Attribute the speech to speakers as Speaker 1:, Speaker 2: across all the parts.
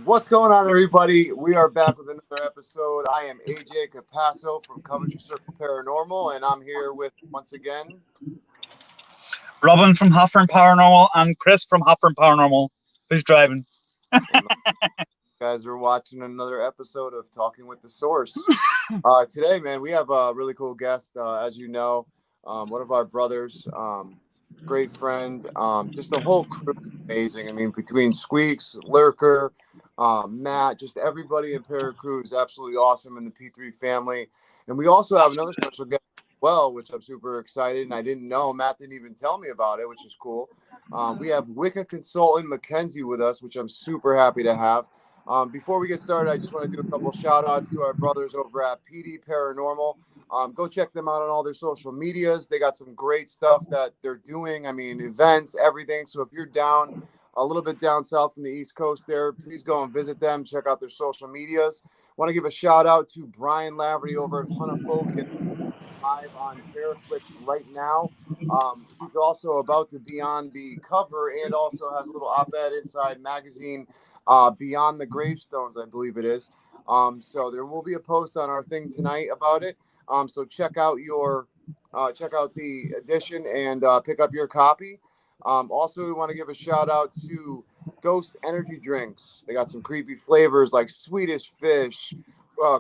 Speaker 1: What's going on, everybody? We are back with another episode. I am AJ Capasso from Coventry Circle Paranormal, and I'm here with, once again,
Speaker 2: Robin from Hoffer Paranormal and Chris from Hoffer Paranormal. Who's driving?
Speaker 1: you guys are watching another episode of Talking with the Source. Today, man, we have a really cool guest, as you know, one of our brothers, great friend, just the whole crew is amazing. I mean, between Squeeks, Lurker, Matt, just everybody in PARACREW is absolutely awesome in the P3 family. And we also have another special guest as well, which I'm super excited. And I didn't know. Matt didn't even tell me about it, which is cool. We have Wicca consultant Mackenzie with us, which I'm super happy to have. Before we get started, I just want to do a couple shout outs to our brothers over at PD Paranormal. Go check them out on all their social medias. They got some great stuff that they're doing. I mean, events, everything. So if you're down a little bit down south from the East Coast there, please go and visit them. Check out their social medias. Want to give a shout out to Brian Laverty over at Hunophobia, live on Paraflix right now. He's also about to be on the cover and also has a little op-ed inside magazine, Beyond the Gravestones, I believe it is. So there will be a post on our thing tonight about it. So check out the edition and pick up your copy. Also, we want to give a shout out to Ghost Energy Drinks. They got some creepy flavors like Swedish Fish,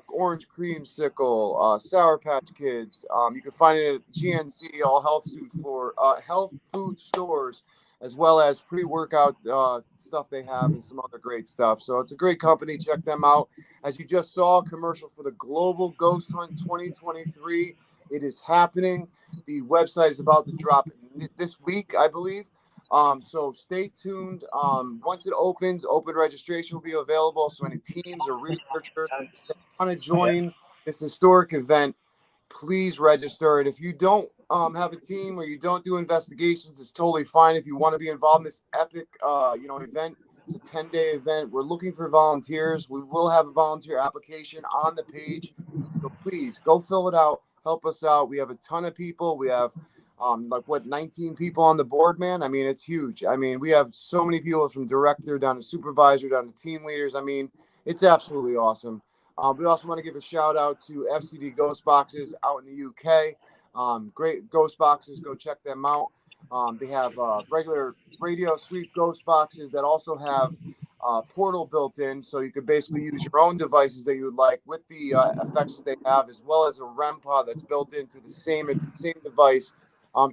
Speaker 1: Orange Creamsicle, Sour Patch Kids. You can find it at GNC, all health food stores, as well as pre-workout stuff they have and some other great stuff. So it's a great company. Check them out. As you just saw, a commercial for the Global Ghost Hunt 2023. It is happening. The website is about to drop this week, I believe. So stay tuned. Once it opens, open registration will be available. So any teams or researchers that want to join this historic event, please register. And if you don't have a team or you don't do investigations, it's totally fine. If you want to be involved in this epic, event, it's a 10-day event. We're looking for volunteers. We will have a volunteer application on the page. So please go fill it out. Help us out. We have a ton of people. We have 19 people on the board, man. I mean, it's huge. I mean, we have so many people from director down to supervisor down to team leaders. I mean, it's absolutely awesome. We also want to give a shout out to FCD Ghost Boxes out in the UK. Great ghost boxes. Go check them out. They have regular radio sweep ghost boxes that also have portal built in, so you could basically use your own devices that you would like with the effects that they have, as well as a REM pod that's built into the same device.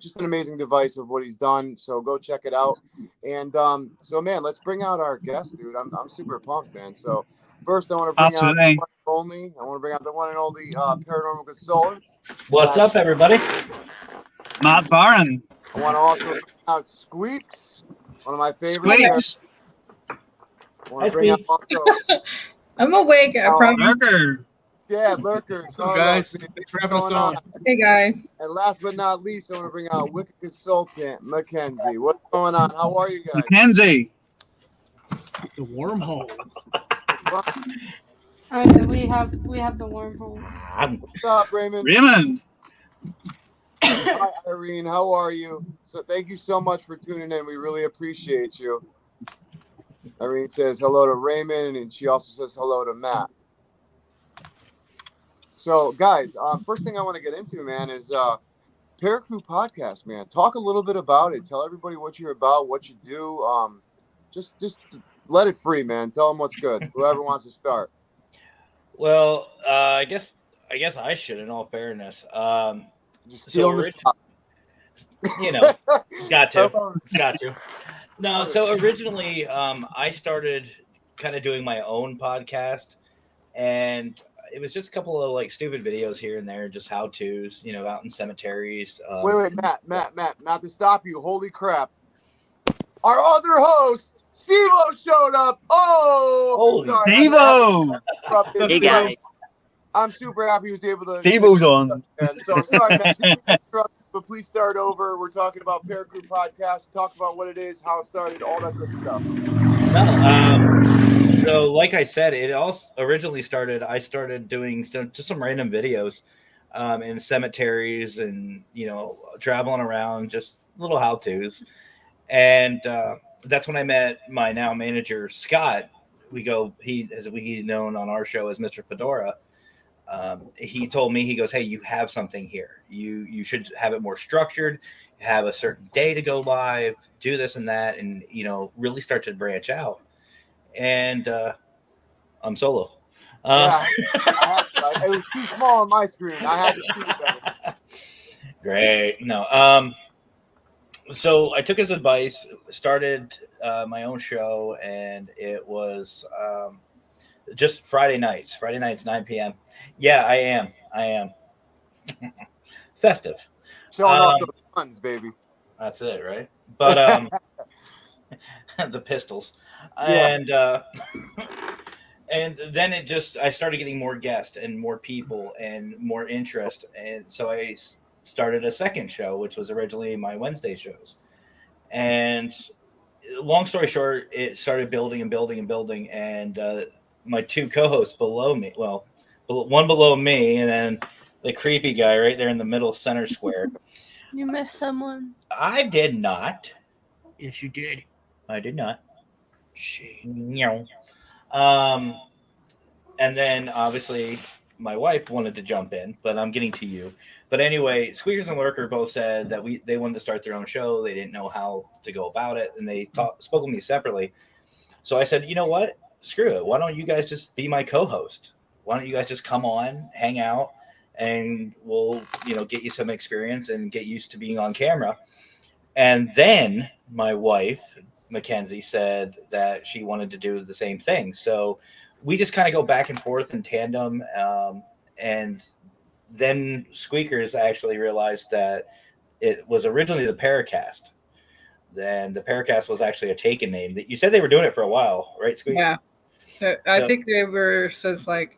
Speaker 1: Just an amazing device of what he's done. So go check it out. And so, man, let's bring out our guest, dude. I'm super pumped, man. So first, I want to bring out the one and only paranormal consultant.
Speaker 3: What's up, everybody?
Speaker 2: Matt Barron.
Speaker 1: I want to also bring out Squeeks, one of my favorites.
Speaker 2: Squeaks.
Speaker 1: I want to bring out also,
Speaker 4: I'm awake. I promise.
Speaker 2: Lurker.
Speaker 1: yeah, Lurker.
Speaker 5: What's up, guys? Thanks for having us on.
Speaker 4: Hey guys.
Speaker 1: And last but not least, I want to bring out Wicca consultant Mackenzie. What's going on? How are you guys?
Speaker 2: Mackenzie.
Speaker 5: The wormhole.
Speaker 6: We have the wormhole.
Speaker 1: What's up, Raymond? Hi, Irene. How are you? So thank you so much for tuning in. We really appreciate you. Irene says hello to Raymond, and she also says hello to Matt. So, guys, first thing I want to get into, man, is PARACREW Podcast, man. Talk a little bit about it. Tell everybody what you're about, what you do. Just let it free, man. Tell them what's good. Whoever wants to start.
Speaker 3: Well, I guess I should, in all fairness.
Speaker 1: Just steal the spot.
Speaker 3: Got to. No, so originally, I started kind of doing my own podcast, and it was just a couple of like stupid videos here and there, just how-tos, out in cemeteries.
Speaker 1: Wait, Matt, not to stop you. Holy crap. Our other host, Steve-O, showed up. Oh, sorry.
Speaker 2: Steve-O.
Speaker 3: Hey, guys.
Speaker 1: I'm super happy he was able to.
Speaker 2: Steve-O's on.
Speaker 1: So sorry, man. But please start over. We're talking about PARACREW Podcast. Talk about what it is, how it started, all that good stuff.
Speaker 3: So like I said, it all originally started. I started doing just some random videos in cemeteries and traveling around, just little how-tos. And that's when I met my now manager Scott, he's known on our show as Mr. Fedora. He told me, he goes, hey, you have something here. You should have it more structured, have a certain day to go live, do this and that, and really start to branch out. And I'm solo.
Speaker 1: Yeah, it was too small on my screen. I had to see it better.
Speaker 3: Great. No. So I took his advice, started my own show, and it was just Friday nights, 9 p.m. Yeah, I am. Festive.
Speaker 1: Showing off the guns, baby.
Speaker 3: That's it, right? But the pistols. Yeah. And then I started getting more guests and more people and more interest. And so I started a second show, which was originally my Wednesday shows. And long story short, it started building and building and building. And my two co-hosts below me, well, one below me, and then the creepy guy right there in the middle center square.
Speaker 6: You missed someone.
Speaker 3: I did not.
Speaker 5: Yes, you did.
Speaker 3: I did not.
Speaker 5: Shame.
Speaker 3: No. And then obviously my wife wanted to jump in, but I'm getting to you. But anyway, Squeeks and Lurker both said that they wanted to start their own show. They didn't know how to go about it, and they spoke with me separately. So I said, you know what? Screw it. Why don't you guys just be my co-host? Why don't you guys just come on, hang out, and we'll, get you some experience and get used to being on camera. And then my wife, Mackenzie, said that she wanted to do the same thing. So we just kind of go back and forth in tandem. And then Squeakers actually realized that it was originally the Paracast. Then the Paracast was actually a taken name. That you said they were doing it for a while, right, Squeaks?
Speaker 4: Yeah. I think they were since I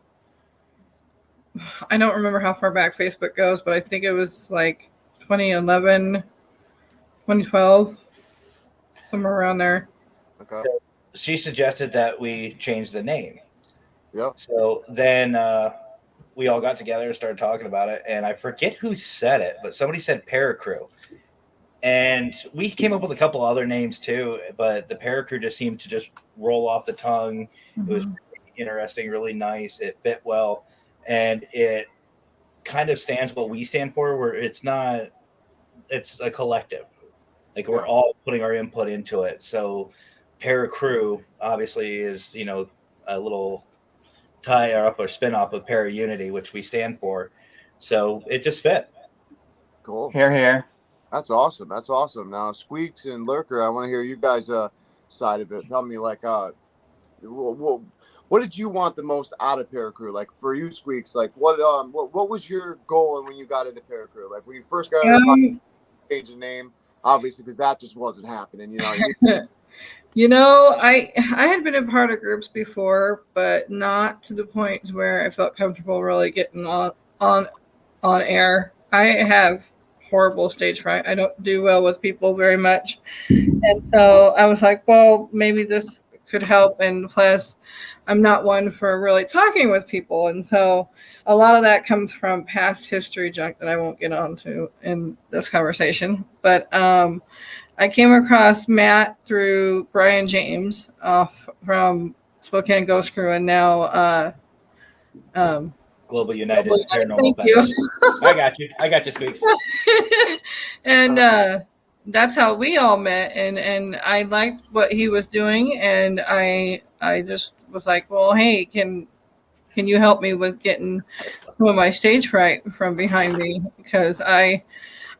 Speaker 4: don't remember how far back Facebook goes, but I think it was 2011, 2012, somewhere around there.
Speaker 1: Okay.
Speaker 3: She suggested that we change the name.
Speaker 1: Yep.
Speaker 3: So then we all got together and started talking about it, and I forget who said it, but somebody said PARACREW. And we came up with a couple other names too, but the PARACREW just seemed to just roll off the tongue. Mm-hmm. It was really interesting, really nice. It fit well, and it kind of stands what we stand for, where it's a collective. We're all putting our input into it. So PARACREW obviously is, a little tie-up or spin-off of Para-Unity, which we stand for. So it just fit.
Speaker 1: Cool.
Speaker 2: Here.
Speaker 1: That's awesome. Now, Squeeks and Lurker, I want to hear you guys' side of it. Tell me, what did you want the most out of PARACREW? For you, Squeeks, what was your goal when you got into PARACREW? When you first got into change the name, obviously, because that just wasn't happening.
Speaker 4: I had been a part of groups before, but not to the point where I felt comfortable really getting on air. I have horrible stage fright. I don't do well with people very much. And so I was like, well, maybe this could help. And plus, I'm not one for really talking with people. And so a lot of that comes from past history junk that I won't get onto in this conversation. But I came across Matt through Brian James from Spokane Ghost Crew, and now
Speaker 3: Global United Paranormal Consultant. I got you, Squeaks.
Speaker 4: And that's how we all met, and I liked what he was doing, and I just was like, well, hey, can you help me with getting some of my stage fright from behind me? Because I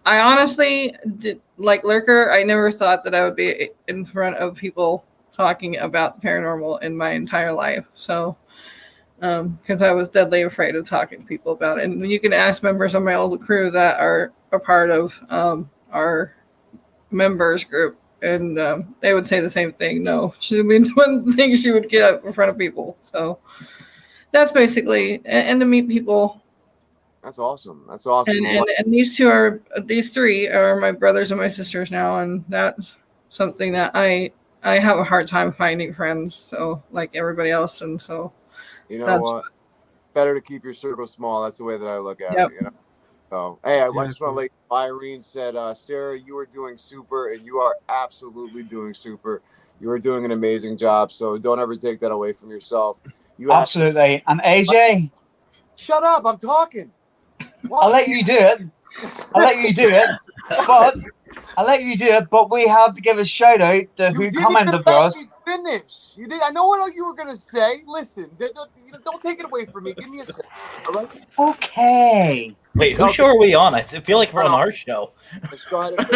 Speaker 4: honestly did, like Lurker, I never thought that I would be in front of people talking about paranormal in my entire life. So because I was deadly afraid of talking to people about it. And you can ask members of my old crew that are a part of our members group, and they would say the same thing. No, she would be one thing she would get up in front of people. So that's basically, and to meet people.
Speaker 1: That's awesome.
Speaker 4: And these three are my brothers and my sisters now, and that's something that I have a hard time finding friends. So like everybody else, and so.
Speaker 1: You know what? Better to keep your circle small. That's the way that I look at it. So, hey, I just want to let Irene said, Sarah, you are doing super, and you are absolutely doing super. You are doing an amazing job. So don't ever take that away from yourself.
Speaker 2: Absolutely. And AJ,
Speaker 1: shut up! I'm talking.
Speaker 2: I'll let you do it. But we have to give a shout out to who commented for us.
Speaker 1: Finish. You did. I know what you were gonna say. Listen, don't take it away from me. Give me a second. All right.
Speaker 2: Okay.
Speaker 3: Wait, whose show are we on? I feel like we're on our show.
Speaker 1: Let's go ahead and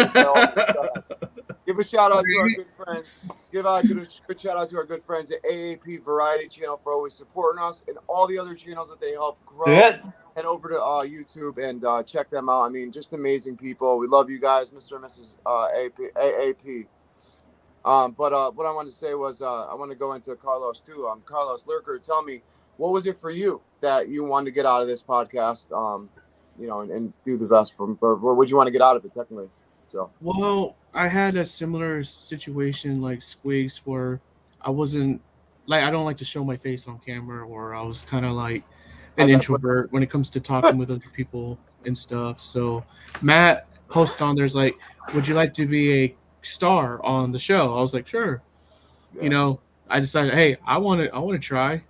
Speaker 1: give a shout out to our good friends. Give a good shout out to our good friends at AAP Variety Channel for always supporting us and all the other channels that they help grow. Head over to YouTube and check them out. I mean, just amazing people. We love you guys, Mr. and Mrs. AAP. But what I wanted to say was I want to go into Carlos too. Carlos Lurker, tell me, what was it for you that you wanted to get out of this podcast? And do the best from, or what would you want to get out of it technically? So,
Speaker 7: well, I had a similar situation like Squeeks where I wasn't like, I don't like to show my face on camera, or I was kind of like an introvert when it comes to talking with other people and stuff. So Matt posted on there's like, would you like to be a star on the show? I was like, sure. Yeah. I decided, hey, I want to try,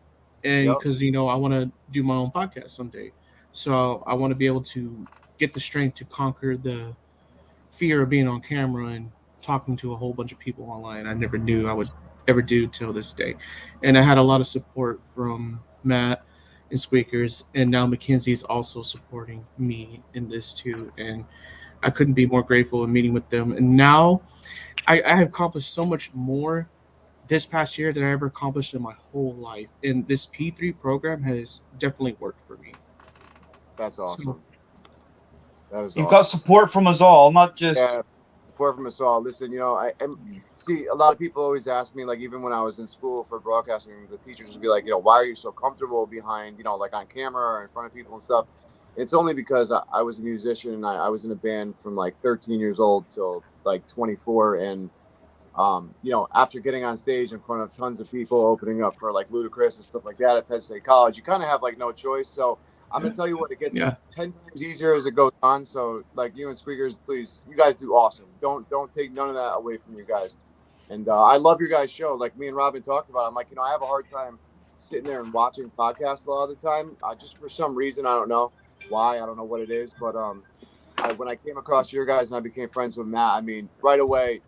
Speaker 7: and because I want to do my own podcast someday. So I want to be able to get the strength to conquer the fear of being on camera and talking to a whole bunch of people online. I never knew I would ever do till this day. And I had a lot of support from Matt and Squeakers, and now Mackenzie's also supporting me in this too. And I couldn't be more grateful in meeting with them. And now I have accomplished so much more this past year than I ever accomplished in my whole life. And this P3 program has definitely worked for me.
Speaker 1: That's awesome.
Speaker 2: You've got support from us all, not just
Speaker 1: support from us all. Listen, I see a lot of people always ask me, like even when I was in school for broadcasting, the teachers would be like, why are you so comfortable behind, like on camera or in front of people and stuff? It's only because I was a musician and I was in a band from like 13 years old till like 24, and after getting on stage in front of tons of people, opening up for like Ludacris and stuff like that at Penn State College, you kind of have like no choice. So I'm gonna tell you what, it gets 10 times easier as it goes on. So like you and Squeakers, please, you guys do awesome. Don't take none of that away from you guys. And I love your guys' show. Like me and Robin talked about, I'm like, I have a hard time sitting there and watching podcasts a lot of the time. Just for some reason, I don't know why, I don't know what it is, but when I came across your guys and I became friends with Matt, I mean, right away,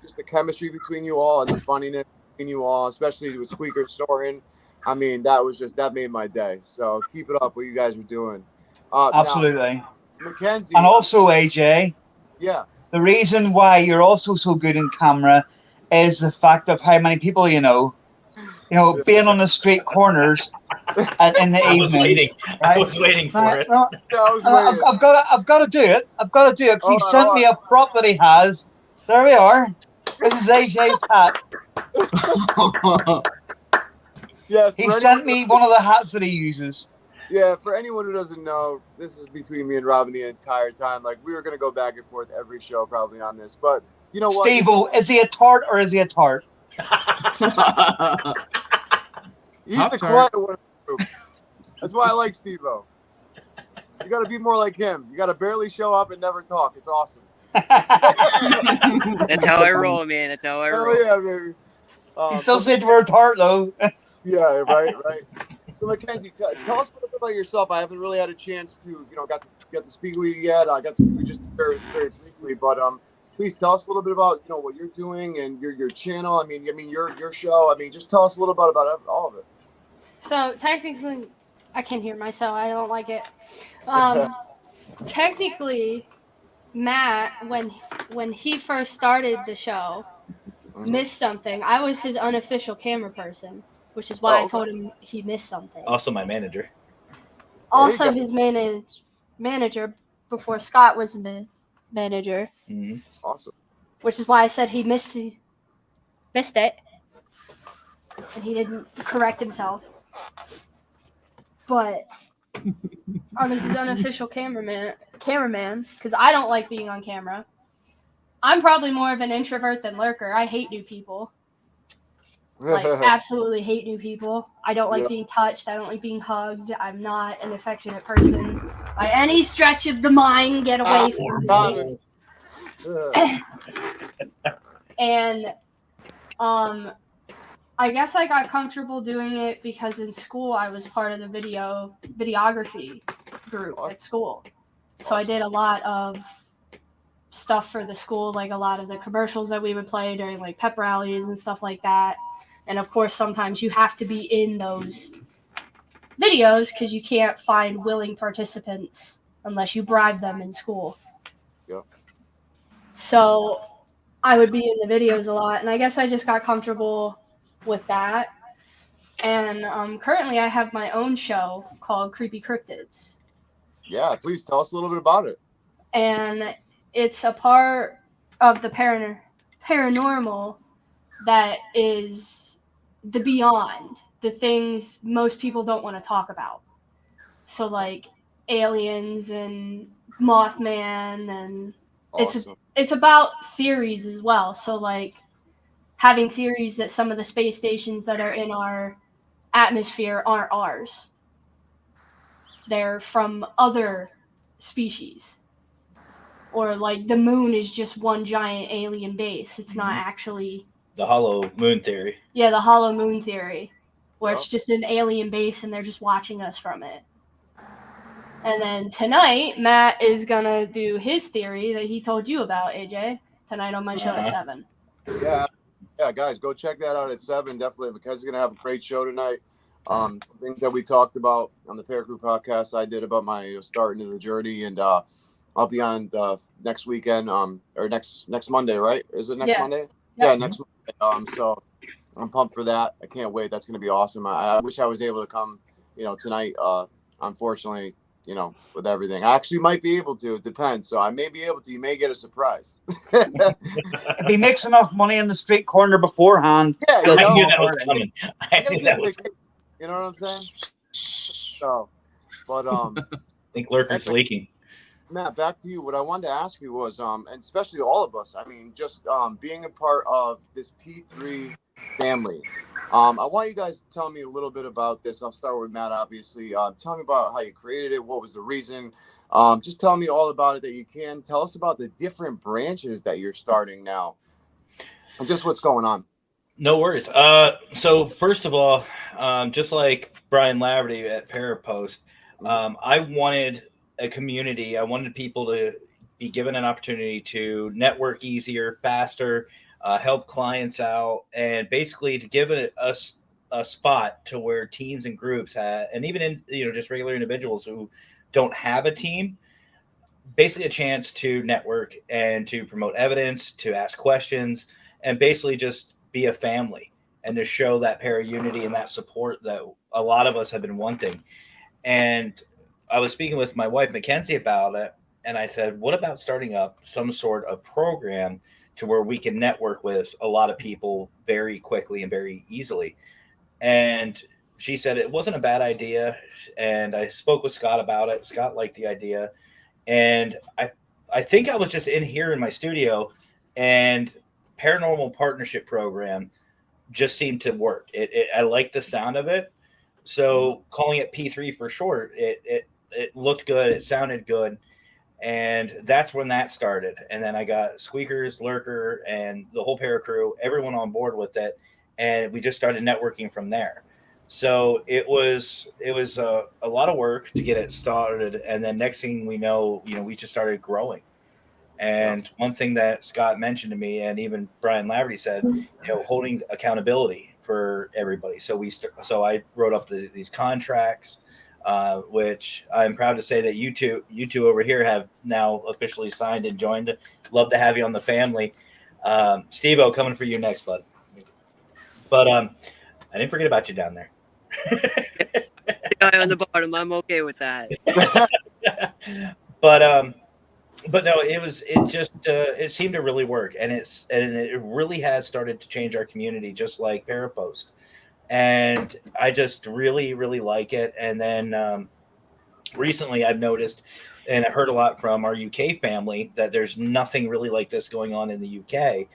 Speaker 1: just the chemistry between you all and the funniness between you all, especially with Squeakers Soren. I mean, that made my day. So keep it up, what you guys are doing.
Speaker 2: Absolutely.
Speaker 1: Now, Mackenzie.
Speaker 2: And also, AJ.
Speaker 1: Yeah.
Speaker 2: The reason why you're also so good in camera is the fact of how many people you know. Being on the street corners in the evenings.
Speaker 3: I was waiting for it.
Speaker 2: I've got to do it. Because he sent me a prop that he has. There we are. This is AJ's hat.
Speaker 1: Yes,
Speaker 2: he sent me one of the hats that he uses.
Speaker 1: Yeah, for anyone who doesn't know, this is between me and Robin the entire time. Like, we were going to go back and forth every show probably on this. But you know what?
Speaker 2: Steve-O, is he a tart or is he a tart?
Speaker 1: He's the quiet one of the group. That's why I like Steve-O. You got to be more like him. You got to barely show up and never talk. It's awesome.
Speaker 8: That's how I roll, man. That's how I roll.
Speaker 1: Oh, yeah, baby.
Speaker 2: He still said we're a tart, though.
Speaker 1: Yeah, right. So, Mackenzie, tell us a little bit about yourself. I haven't really had a chance to, got to speak with you yet. I got to speak just very, very briefly, but please tell us a little bit about, what you're doing and your channel. I mean, your show. I mean, just tell us a little bit about all of it.
Speaker 6: So technically, I can't hear myself. I don't like it. Technically, Matt, when he first started the show, missed something. I was his unofficial camera person, which is why I told him he missed something.
Speaker 3: Also my manager.
Speaker 6: Also his manager before Scott was his manager.
Speaker 3: Mm-hmm.
Speaker 1: Awesome.
Speaker 6: Which is why I said he missed it. And he didn't correct himself. But I was his unofficial cameraman, because I don't like being on camera. I'm probably more of an introvert than Lurker. I hate new people. Like, absolutely hate new people. I don't like being touched. I don't like being hugged. I'm not an affectionate person. By any stretch of the mind, get away from me. And I guess I got comfortable doing it because in school I was part of the videography group at school. So I did a lot of stuff for the school, like a lot of the commercials that we would play during like pep rallies and stuff like that. And of course, sometimes you have to be in those videos because you can't find willing participants unless you bribe them in school.
Speaker 1: Yep.
Speaker 6: So I would be in the videos a lot, and I guess I just got comfortable with that. And currently I have my own show called Creepy Cryptids.
Speaker 1: Yeah, please tell us a little bit about it.
Speaker 6: And it's a part of the paranormal that is the beyond, the things most people don't want to talk about. So like aliens and Mothman, and
Speaker 1: Awesome.
Speaker 6: it's about theories as well. So like having theories that some of the space stations that are in our atmosphere aren't ours. They're from other species. Or like the moon is just one giant alien base. It's not actually
Speaker 3: The hollow moon theory.
Speaker 6: Yeah, the hollow moon theory, where
Speaker 1: Yep.
Speaker 6: it's just an alien base and they're just watching us from it. And then tonight, Matt is gonna do his theory that he told you about, AJ, tonight on my show at 7.
Speaker 1: Yeah, guys, go check that out at 7. Definitely, because he's gonna have a great show tonight. Some things that we talked about on the PARACREW podcast I did about my starting in the journey, and I'll be on next weekend, or next Monday, right? Is it next Monday? Yeah, next Monday. So I'm pumped for that. I can't wait. That's gonna be awesome. I wish I was able to come, tonight. Unfortunately, with everything, I actually might be able to. It depends. So I may be able to. You may get a surprise.
Speaker 2: If he makes enough money in the street corner beforehand,
Speaker 1: Yeah,
Speaker 3: I knew that was coming. I knew that was.
Speaker 1: You know what I'm saying? So, but
Speaker 3: I think Lurker's leaking.
Speaker 1: Matt, back to you. What I wanted to ask you was, and especially all of us, I mean, just being a part of this P3 family. I want you guys to tell me a little bit about this. I'll start with Matt, obviously. Tell me about how you created it. What was the reason? Just tell me all about it that you can. Tell us about the different branches that you're starting now and just what's going on.
Speaker 3: No worries. So first of all, just like Brian Laverty at Parapost, I wanted a community. I wanted people to be given an opportunity to network easier, faster, help clients out, and basically to give it a spot to where teams and groups and even just regular individuals who don't have a team, basically a chance to network and to promote evidence, to ask questions, and basically just be a family and to show that para unity and that support that a lot of us have been wanting. And I was speaking with my wife, Mackenzie, about it. And I said, what about starting up some sort of program to where we can network with a lot of people very quickly and very easily? And she said it wasn't a bad idea. And I spoke with Scott about it. Scott liked the idea. And I think I was just in here in my studio, and Paranormal Partnership Program just seemed to work. I liked the sound of it. So calling it P3 for short, it looked good. It sounded good. And that's when that started. And then I got Squeakers, Lurker, and the whole PARACREW, everyone on board with it. And we just started networking from there. So it was a lot of work to get it started. And then next thing we know, we just started growing. And one thing that Scott mentioned to me, and even Brian Laverty said, holding accountability for everybody. So I wrote up these contracts, which I'm proud to say that you two over here have now officially signed and joined. Love to have you on the family. Steve-O, coming for you next, bud. But I didn't forget about you down there.
Speaker 8: Guy on the bottom, I'm okay with that.
Speaker 3: But no, it seemed to really work, and it really has started to change our community, just like Parapost. And I just really, really like it. And then recently I've noticed, and I heard a lot from our UK family, that there's nothing really like this going on in the UK.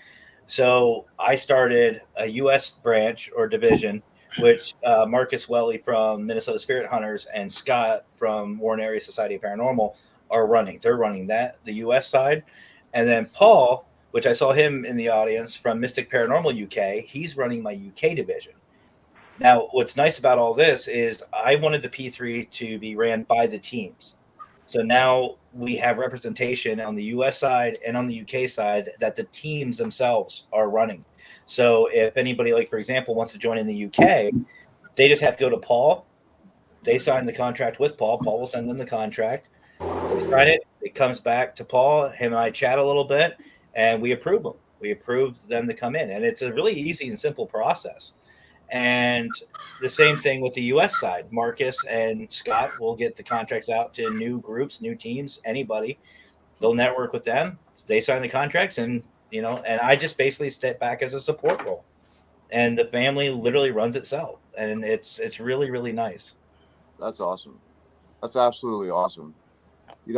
Speaker 3: So I started a US branch or division which Marcus Welly from Minnesota Spirit Hunters and Scott from Warren Area Society of Paranormal are running. They're running that, the U.S. side. And then Paul, which I saw him in the audience from Mystic Paranormal UK, he's running my UK division. Now, what's nice about all this is I wanted the P3 to be ran by the teams. So now we have representation on the US side and on the UK side that the teams themselves are running. So if anybody, like, for example, wants to join in the UK, they just have to go to Paul. They sign the contract with Paul. Paul will send them the contract. They sign it. It comes back to Paul. Him and I chat a little bit, and we approve them. We approve them to come in. And it's a really easy and simple process. And the same thing with the U.S. side. Marcus and Scott will get the contracts out to new groups, new teams, anybody. They'll network with them. They sign the contracts, and and I just basically step back as a support role. And the family literally runs itself, and it's really, really nice.
Speaker 1: That's awesome. That's absolutely awesome.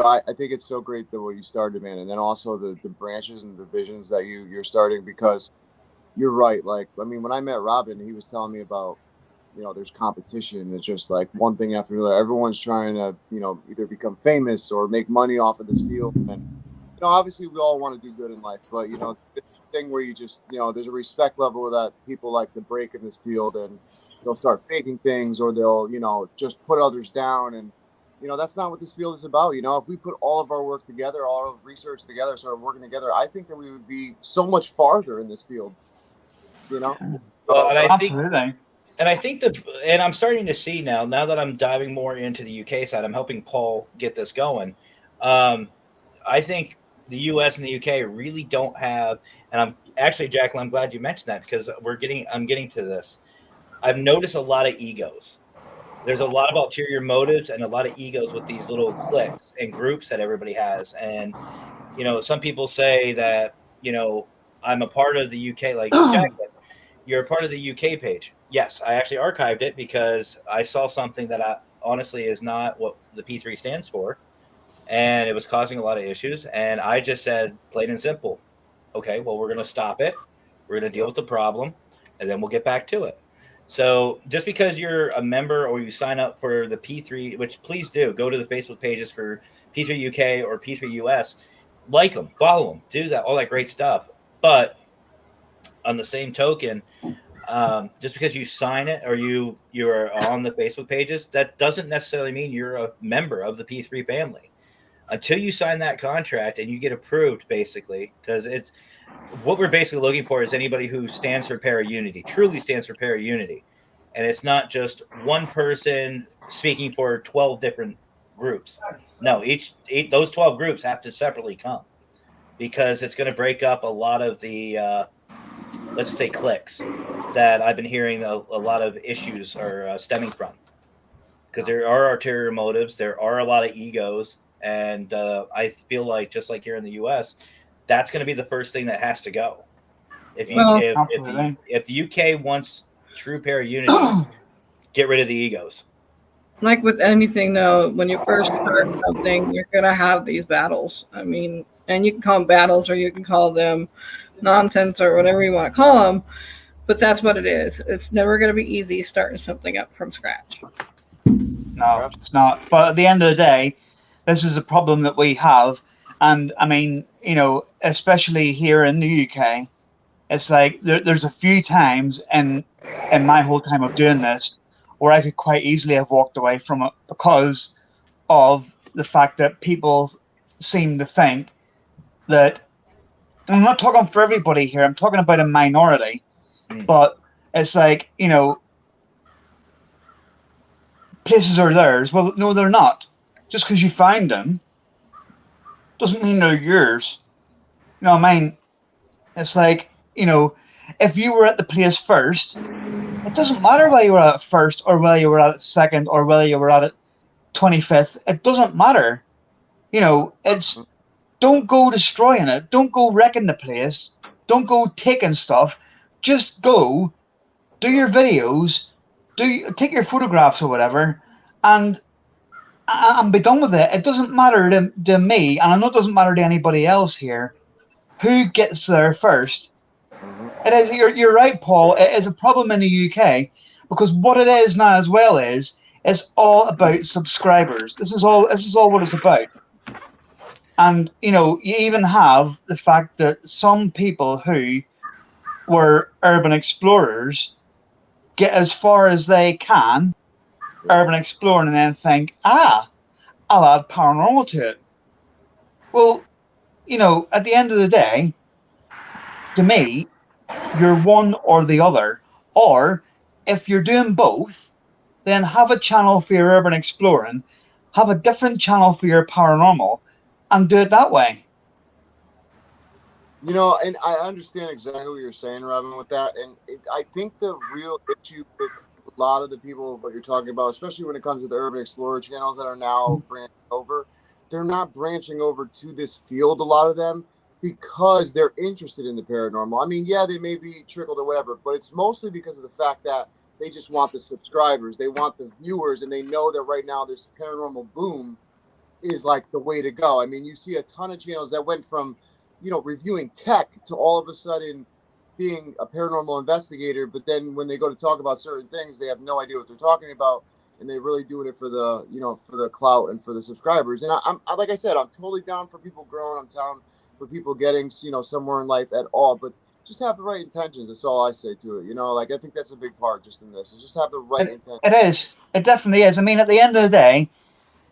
Speaker 1: I think it's so great the way you started, man, and then also the branches and divisions that you're starting, because you're right. Like, I mean, when I met Robin, he was telling me about, there's competition. It's just like one thing after another. Everyone's trying to, either become famous or make money off of this field. And, obviously we all want to do good in life, but, this thing where you just, there's a respect level that people like to break in this field, and they'll start faking things, or they'll, just put others down. And, that's not what this field is about. If we put all of our work together, all of research together, sort of working together, I think that we would be so much farther in this field. Well,
Speaker 3: and I think and I'm starting to see now that I'm diving more into the UK side, I'm helping Paul get this going. I think the US and the UK really don't have, and I'm actually, Jacqueline, I'm glad you mentioned that, because I'm getting to this. I've noticed a lot of egos. There's a lot of ulterior motives and a lot of egos with these little cliques and groups that everybody has. And, some people say that, I'm a part of the UK, like Jacqueline, you're a part of the UK page. Yes, I actually archived it because I saw something that honestly is not what the P3 stands for. And it was causing a lot of issues. And I just said, plain and simple, okay, well, we're going to stop it. We're going to deal with the problem, and then we'll get back to it. So just because you're a member or you sign up for the P3, which please do, go to the Facebook pages for P3 UK or P3 US, like them, follow them, do that, all that great stuff. But on the same token, just because you sign it or you're on the Facebook pages, that doesn't necessarily mean you're a member of the P3 family. Until you sign that contract and you get approved, basically, because it's what we're basically looking for is anybody who stands for para-unity, truly stands for para-unity. And it's not just one person speaking for 12 different groups. No, each those 12 groups have to separately come, because it's going to break up a lot of the, let's just say, cliques that I've been hearing a lot of issues are stemming from. Because there are ulterior motives, there are a lot of egos, and I feel like, just like here in the U.S., that's going to be the first thing that has to go. If the UK wants true para-unity, get rid of the egos.
Speaker 4: Like with anything, though, when you first start something, you're going to have these battles. I mean, and you can call them battles, or you can call them nonsense, or whatever you want to call them. But that's what it is. It's never going to be easy starting something up from scratch.
Speaker 2: No, it's not. But at the end of the day, this is a problem that we have. And I mean, especially here in the UK, it's like there's a few times in my whole time of doing this where I could quite easily have walked away from it, because of the fact that people seem to think that, I'm not talking for everybody here, I'm talking about a minority, but it's like, places are theirs. Well, no, they're not. Just because you find them doesn't mean they're yours. I mean, it's like, if you were at the place first, it doesn't matter whether you were at it first, or whether you were at it second, or whether you were at it 25th. It doesn't matter. It's, don't go destroying it. Don't go wrecking the place. Don't go taking stuff. Just go, do your videos, take your photographs or whatever, and be done with it. It doesn't matter to me, and I know it doesn't matter to anybody else here, who gets there first. It is. You're right, Paul. It is a problem in the UK, Because what it is now as well is it's all about subscribers. This is all what it's about. And you even have the fact that some people who were urban explorers get as far as they can urban exploring and then think, I'll add paranormal to it. Well, at the end of the day, to me, you're one or the other. Or if you're doing both, then have a channel for your urban exploring, have a different channel for your paranormal, and do it that way.
Speaker 1: And I understand exactly what you're saying, Robin, with that. And I think the real issue with a lot of the people, what you're talking about, especially when it comes to the urban explorer channels that are now branching over, they're not branching over to this field, a lot of them, because they're interested in the paranormal. I mean, yeah, they may be trickled or whatever, but it's mostly because of the fact that they just want the subscribers, they want the viewers, and they know that right now this paranormal boom is like the way to go. I mean, you see a ton of channels that went from, reviewing tech to all of a sudden being a paranormal investigator, but then when they go to talk about certain things, they have no idea what they're talking about, and they're really doing it for the, for the clout and for the subscribers. And I'm like I said, I'm totally down for people growing. I'm down for people getting, somewhere in life at all, but just have the right intentions. That's all I say to it. I think that's a big part just in this, is just have the right intentions.
Speaker 2: It is. It definitely is. I mean, at the end of the day,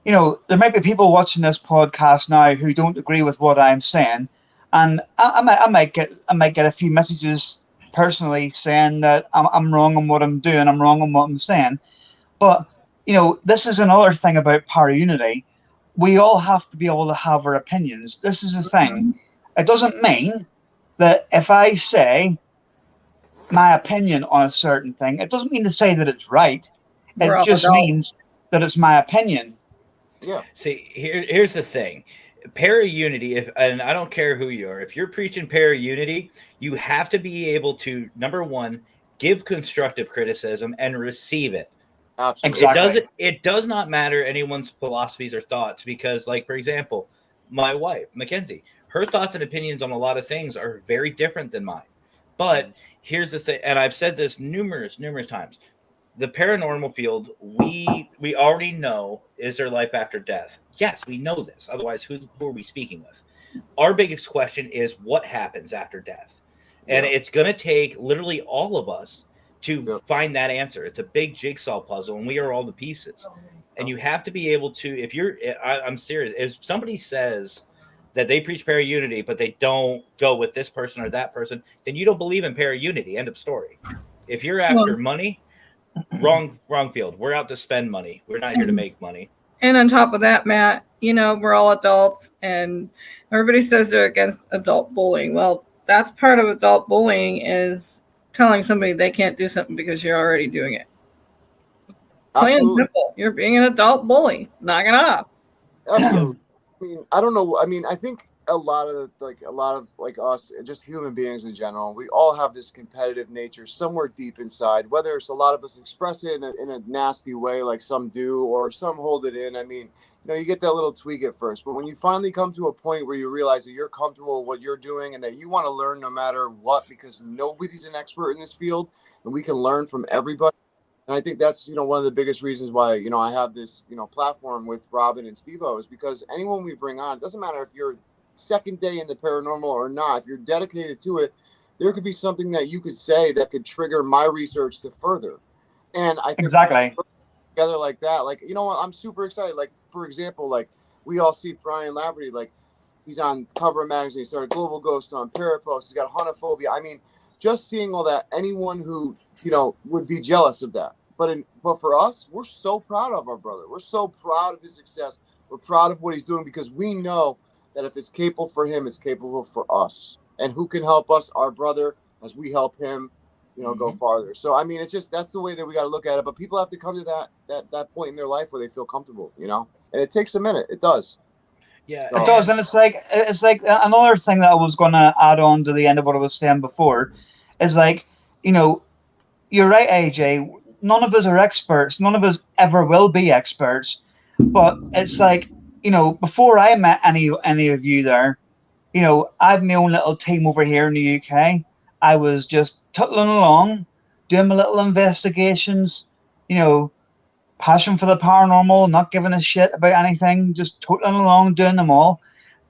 Speaker 2: there might be people watching this podcast now who don't agree with what I'm saying. And I might get a few messages personally saying that I'm wrong on what I'm doing, I'm wrong on what I'm saying. But, this is another thing about para unity. We all have to be able to have our opinions. This is the thing. It doesn't mean that if I say my opinion on a certain thing, it doesn't mean to say that it's right. It just means that it's my opinion.
Speaker 1: Yeah.
Speaker 3: See, here's the thing. Para unity, and I don't care who you are, if you're preaching para unity, you have to be able to, number one, give constructive criticism and receive it.
Speaker 1: Absolutely.
Speaker 2: Exactly.
Speaker 3: It does not matter anyone's philosophies or thoughts, because, like, for example, my wife, Mackenzie, her thoughts and opinions on a lot of things are very different than mine. But here's the thing, and I've said this numerous times. The paranormal field, we already know, is there life after death? Yes, we know this. Otherwise, who are we speaking with? Our biggest question is what happens after death? And it's going to take literally all of us to find that answer. It's a big jigsaw puzzle, and we are all the pieces. And you have to be able to, I'm serious, if somebody says that they preach para unity, but they don't go with this person or that person, then you don't believe in para unity. End of story. If you're after money, wrong field. We're out to spend money. We're not here to make money.
Speaker 4: And on top of that, Matt, we're all adults, and everybody says they're against adult bullying. Well, that's part of adult bullying, is telling somebody they can't do something because you're already doing it. Plain and simple. You're being an adult bully. Knock it off.
Speaker 1: Absolutely. I mean, I don't know. I mean, I think a lot of us, just human beings in general, we all have this competitive nature somewhere deep inside, whether it's a lot of us express it in a nasty way, like some do, or some hold it in. I mean, you get that little tweak at first, but when you finally come to a point where you realize that you're comfortable with what you're doing and that you want to learn no matter what, because nobody's an expert in this field and we can learn from everybody. And I think that's, one of the biggest reasons why, I have this, platform with Robin and Steve-O, is because anyone we bring on, it doesn't matter if you're second day in the paranormal or not, if you're dedicated to it, there could be something that you could say that could trigger my research to further. And I think
Speaker 2: exactly
Speaker 1: together like that, like, I'm super excited. Like, for example, like, we all see Brian Laverty, like, he's on cover of magazine, he started Global Ghost on Parapost, he's got Hunophobia. I mean, just seeing all that, anyone who would be jealous of that. But for us, we're so proud of our brother. We're so proud of his success. We're proud of what he's doing, because we know that if it's capable for him, it's capable for us. And who can help us? Our brother, as we help him, go farther. So, I mean, it's just, that's the way that we got to look at it. But people have to come to that point in their life where they feel comfortable, and it takes a minute. It does.
Speaker 3: Yeah,
Speaker 2: it does. And it's like another thing that I was going to add on to the end of what I was saying before is, like, you're right, AJ. None of us are experts. None of us ever will be experts. But it's like, before I met any of you there, I have my own little team over here in the UK. I was just tootling along, doing my little investigations, passion for the paranormal, not giving a shit about anything, just tootling along, doing them all.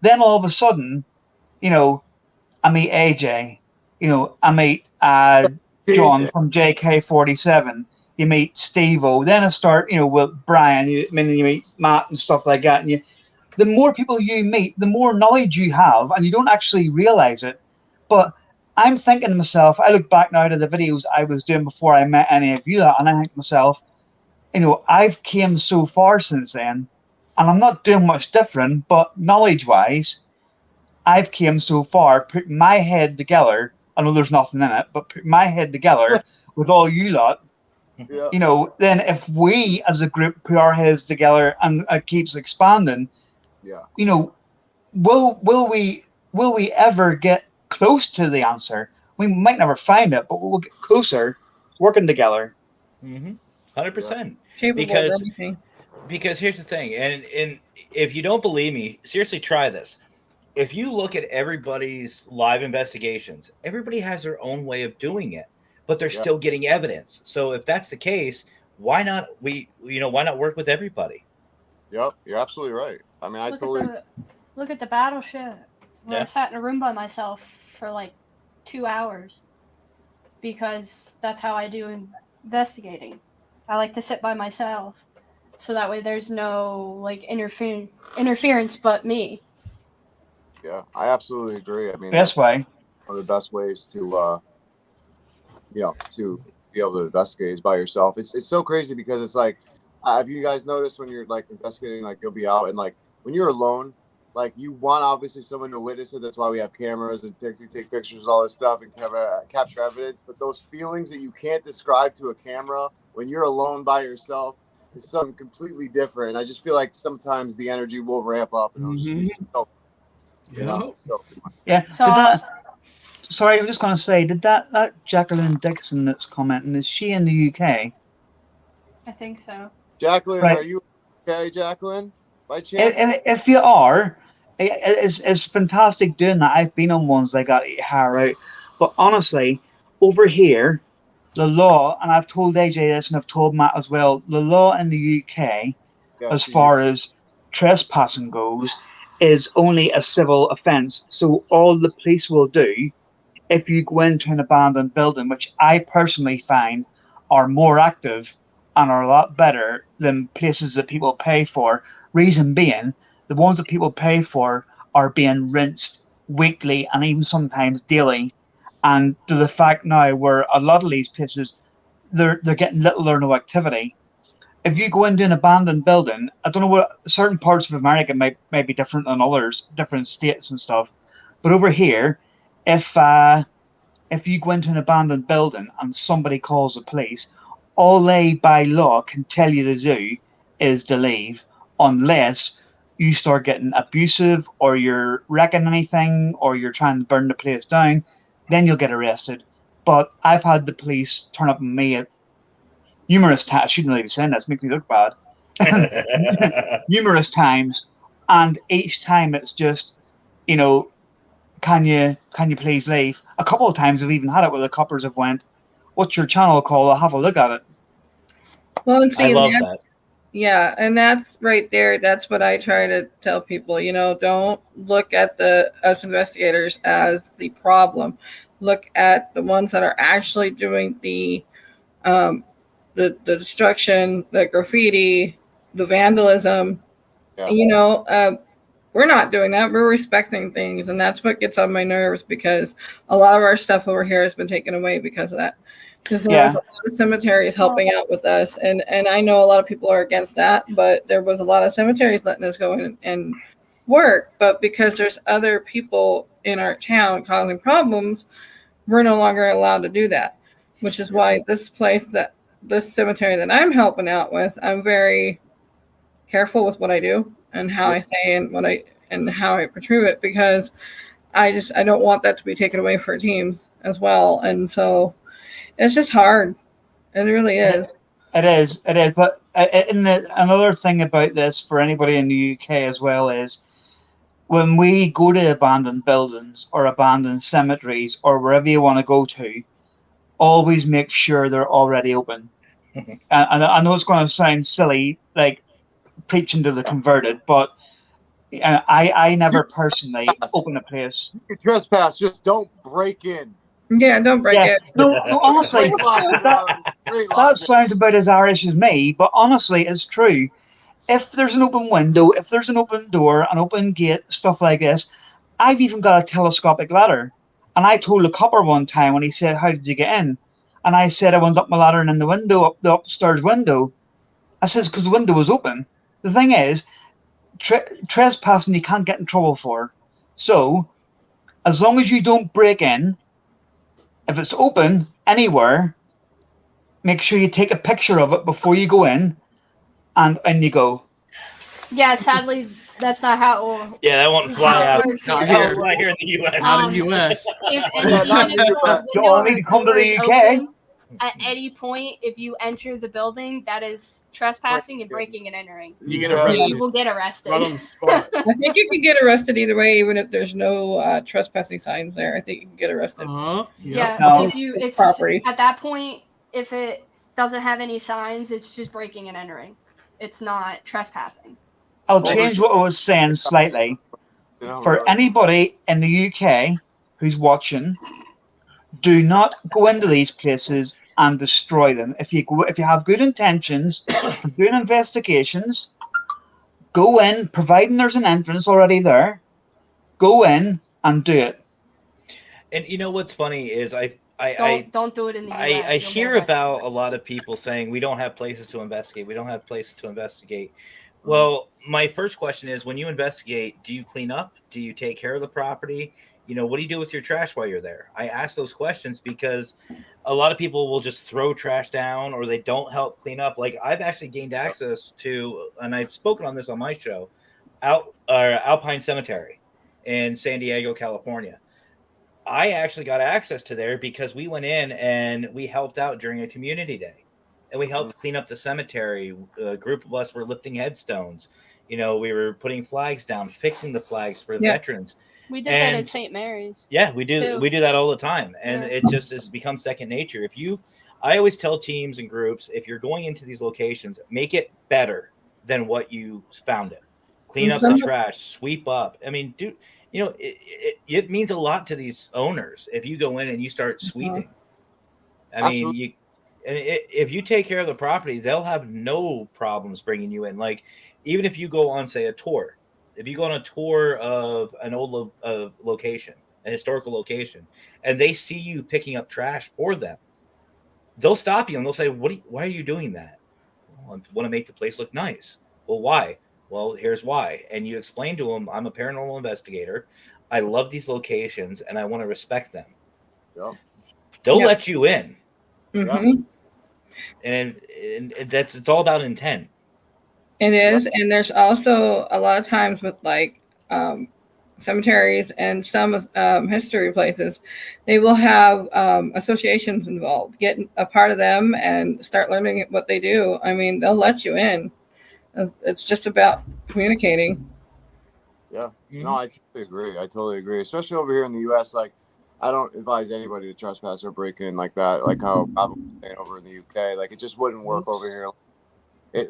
Speaker 2: Then all of a sudden, I meet AJ, I meet John from JK47. You meet Steve-O. Then I start, with Brian. You meet Matt and stuff like that. And the more people you meet, the more knowledge you have, and you don't actually realize it. But I'm thinking to myself, I look back now to the videos I was doing before I met any of you, and I think to myself, I've came so far since then, and I'm not doing much different, but knowledge-wise, I've came so far, putting my head together. I know there's nothing in it, but putting my head together with all you lot, then if we as a group put our heads together and it keeps expanding, will we ever get close to the answer? We might never find it, but we'll get closer working together.
Speaker 3: 100%. Because here's the thing, and if you don't believe me, seriously try this. If you look at everybody's live investigations, everybody has their own way of doing it, but they're still getting evidence. So if that's the case, why not why not work with everybody?
Speaker 1: Yep, you're absolutely right. I mean,
Speaker 6: look at the battleship. Where I sat in a room by myself for like 2 hours because that's how I do investigating. I like to sit by myself, so that way there's no like interference but me.
Speaker 1: Yeah, I absolutely agree. I mean,
Speaker 2: that's way
Speaker 1: one of the best ways to to be able to investigate is by yourself. It's so crazy because it's like, have you guys noticed when you're like investigating, like you'll be out and like when you're alone, like you want obviously someone to witness it. That's why we have cameras and take pictures, all this stuff, and capture evidence. But those feelings that you can't describe to a camera when you're alone by yourself is something completely different. And I just feel like sometimes the energy will ramp up and it'll just be so.
Speaker 2: Sorry, I'm just going to say, did that Jacqueline Dixon that's commenting, is she in the UK?
Speaker 6: I think so.
Speaker 1: Jacqueline, right. Are you okay, Jacqueline? By chance?
Speaker 2: If you are, it's fantastic doing that. I've been on ones that got hair out. But honestly, over here, the law, and I've told AJ this and I've told Matt as well, the law in the UK, as far as trespassing goes, is only a civil offence. So all the police will do, if you go into an abandoned building, which I personally find are more active and are a lot better than places that people pay for. Reason being, the ones that people pay for are being rinsed weekly and even sometimes daily. And to the fact now where a lot of these places, they're getting little or no activity. If you go into an abandoned building, I don't know what certain parts of America might be different than others, different states and stuff. But over here, if you go into an abandoned building and somebody calls the police, all they by law can tell you to do is to leave, unless you start getting abusive or you're wrecking anything or you're trying to burn the place down, then you'll get arrested. But I've had the police turn up on me at numerous times. I shouldn't really be saying that, make me look bad. Numerous times, and each time it's just, can you please leave? A couple of times I've even had it where the coppers have went, "What's your channel called? I'll have a look at it."
Speaker 4: Well, and see,
Speaker 3: I love that.
Speaker 4: Yeah, and that's right there. That's what I try to tell people. Don't look at us investigators as the problem. Look at the ones that are actually doing the destruction, the graffiti, the vandalism. Yeah. We're not doing that. We're respecting things, and that's what gets on my nerves, because a lot of our stuff over here has been taken away because of that. Because there was a lot of cemeteries helping out with us, and I know a lot of people are against that, but there was a lot of cemeteries letting us go in and work. But because there's other people in our town causing problems, we're no longer allowed to do that, which is why this cemetery that I'm helping out with, I'm very careful with what I do and how I say and how I portray it, because I don't want that to be taken away for teams as well. And so it's just hard. It really is.
Speaker 2: It is. But another thing about this for anybody in the UK as well is, when we go to abandoned buildings or abandoned cemeteries or wherever you want to go to, always make sure they're already open. And I know it's going to sound silly, like preaching to the converted, but I never personally open a place.
Speaker 1: You can trespass, just don't break in.
Speaker 4: Yeah, don't break
Speaker 2: Yeah,
Speaker 4: it.
Speaker 2: no, honestly,
Speaker 1: Great logic, Aaron. Great
Speaker 2: that
Speaker 1: logic.
Speaker 2: sounds about as Irish as me, but honestly, it's true. If there's an open window, if there's an open door, an open gate, stuff like this, I've even got a telescopic ladder. And I told a copper one time when he said, "How did you get in?" And I said, "I went up my ladder and in the window, up the upstairs window." I says, "Because the window was open." The thing is, trespassing you can't get in trouble for. So, as long as you don't break in, if it's open anywhere, make sure you take a picture of it before you go in, and you go.
Speaker 6: Yeah, sadly, that's not how it will.
Speaker 3: Yeah, that won't fly
Speaker 6: How it
Speaker 3: out.
Speaker 6: works
Speaker 7: Not
Speaker 6: here.
Speaker 7: here.
Speaker 3: Fly here in the U.S.
Speaker 7: Not in the U.S.
Speaker 6: If, and
Speaker 1: Yeah,
Speaker 6: even
Speaker 1: not
Speaker 6: if
Speaker 1: here,
Speaker 6: the
Speaker 1: but-
Speaker 2: You
Speaker 6: window
Speaker 2: all need
Speaker 6: or
Speaker 2: to come to
Speaker 6: door
Speaker 2: the
Speaker 6: is
Speaker 2: UK.
Speaker 6: open, at any point, if you enter the building, that is trespassing and breaking and entering.
Speaker 7: You get
Speaker 1: Yeah.
Speaker 7: arrested
Speaker 6: You will get arrested.
Speaker 7: right on the spot.
Speaker 4: I think you can get arrested either way, even if there's no trespassing signs there. I think you can get arrested.
Speaker 7: Uh-huh.
Speaker 6: Yeah,
Speaker 2: No.
Speaker 6: if you it's
Speaker 4: Property.
Speaker 6: at that point, if it doesn't have any signs, it's just breaking and entering. It's not trespassing.
Speaker 2: I'll change what I was saying slightly.
Speaker 1: You know,
Speaker 2: For
Speaker 1: really.
Speaker 2: anybody in the UK who's watching, do not go into these places and destroy them. If you have good intentions for doing investigations, go in, providing there's an entrance already there. Go in and do it.
Speaker 3: And you know what's funny is
Speaker 6: Don't do it in the US.
Speaker 3: I
Speaker 6: You'll get
Speaker 3: hear
Speaker 6: arrested.
Speaker 3: about a lot of people saying we don't have places to investigate. We don't have places to investigate. Well, my first question is, when you investigate, do you clean up? Do you take care of the property? You know, what do you do with your trash while you're there? I ask those questions because a lot of people will just throw trash down or they don't help clean up. Like I've actually gained access to, and I've spoken on this on my show, Alpine Cemetery in San Diego, California. I actually got access to there because we went in and we helped out during a community day, and we helped clean up the cemetery. A group of us were lifting headstones. You know, we were putting flags down, fixing the flags for the veterans.
Speaker 6: We did that at
Speaker 3: And-
Speaker 6: St. Mary's.
Speaker 3: Yeah, we do.
Speaker 6: Too.
Speaker 3: We do that all the time, and
Speaker 6: Yeah.
Speaker 3: it just has become second nature. I always tell teams and groups, if you're going into these locations, make it better than what you found it. Clean up the trash, sweep up. I mean, dude, you know, it means a lot to these owners if you go in and you start sweeping. I mean, if you take care of the property, they'll have no problems bringing you in. Like, even if you go on, say, a tour, if you go on a tour of an old location, a historical location, and they see you picking up trash for them, they'll stop you and they'll say, why are you doing that? Well, I want to make the place look nice. Well, why? Well, here's why. And you explain to them, I'm a paranormal investigator. I love these locations and I want to respect them.
Speaker 1: Yep.
Speaker 3: They'll
Speaker 4: Yep.
Speaker 3: let you in.
Speaker 4: Mm-hmm.
Speaker 3: And it's all about intent.
Speaker 4: It is, and there's also a lot of times with like cemeteries and some history places, they will have associations involved. Get a part of them and start learning what they do. I mean, they'll let you in. It's just about communicating.
Speaker 1: Yeah.
Speaker 3: Mhm.
Speaker 1: No, I totally agree. Especially over here in the U.S., like, I don't advise anybody to trespass or break in like that, like how I was saying over in the UK. Like, it just wouldn't work over here.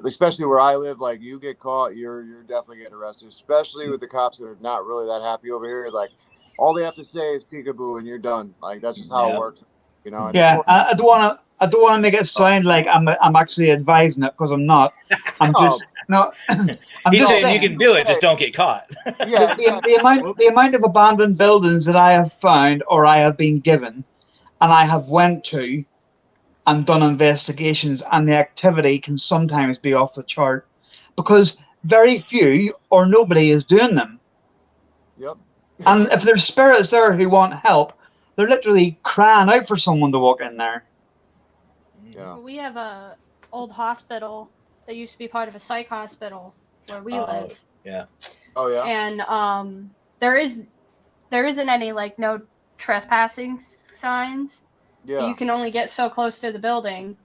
Speaker 1: Especially where I live, like, you get caught, you're definitely getting arrested, especially with the cops that are not really that happy over here. Like, all they have to say is peekaboo and you're done. Like, that's just how it works, you know. And
Speaker 2: Yeah, I don't want to make it sound like I'm actually advising it, because I'm not. I'm just no. I'm
Speaker 3: He's
Speaker 2: just
Speaker 3: saying you can do it, just don't get caught.
Speaker 1: yeah,
Speaker 2: the amount of abandoned buildings that I have found or I have been given, and I have went to and done investigations, and the activity can sometimes be off the chart because very few or nobody is doing them.
Speaker 1: Yep.
Speaker 2: And if there's spirits there who want help, they're literally crying out for someone to walk in there.
Speaker 1: Yeah.
Speaker 6: We have a old hospital that used to be part of a psych hospital where we live.
Speaker 3: Yeah.
Speaker 1: Oh yeah.
Speaker 6: And there isn't any like no trespassing signs. But
Speaker 1: Yeah.
Speaker 6: you can only get so close to the building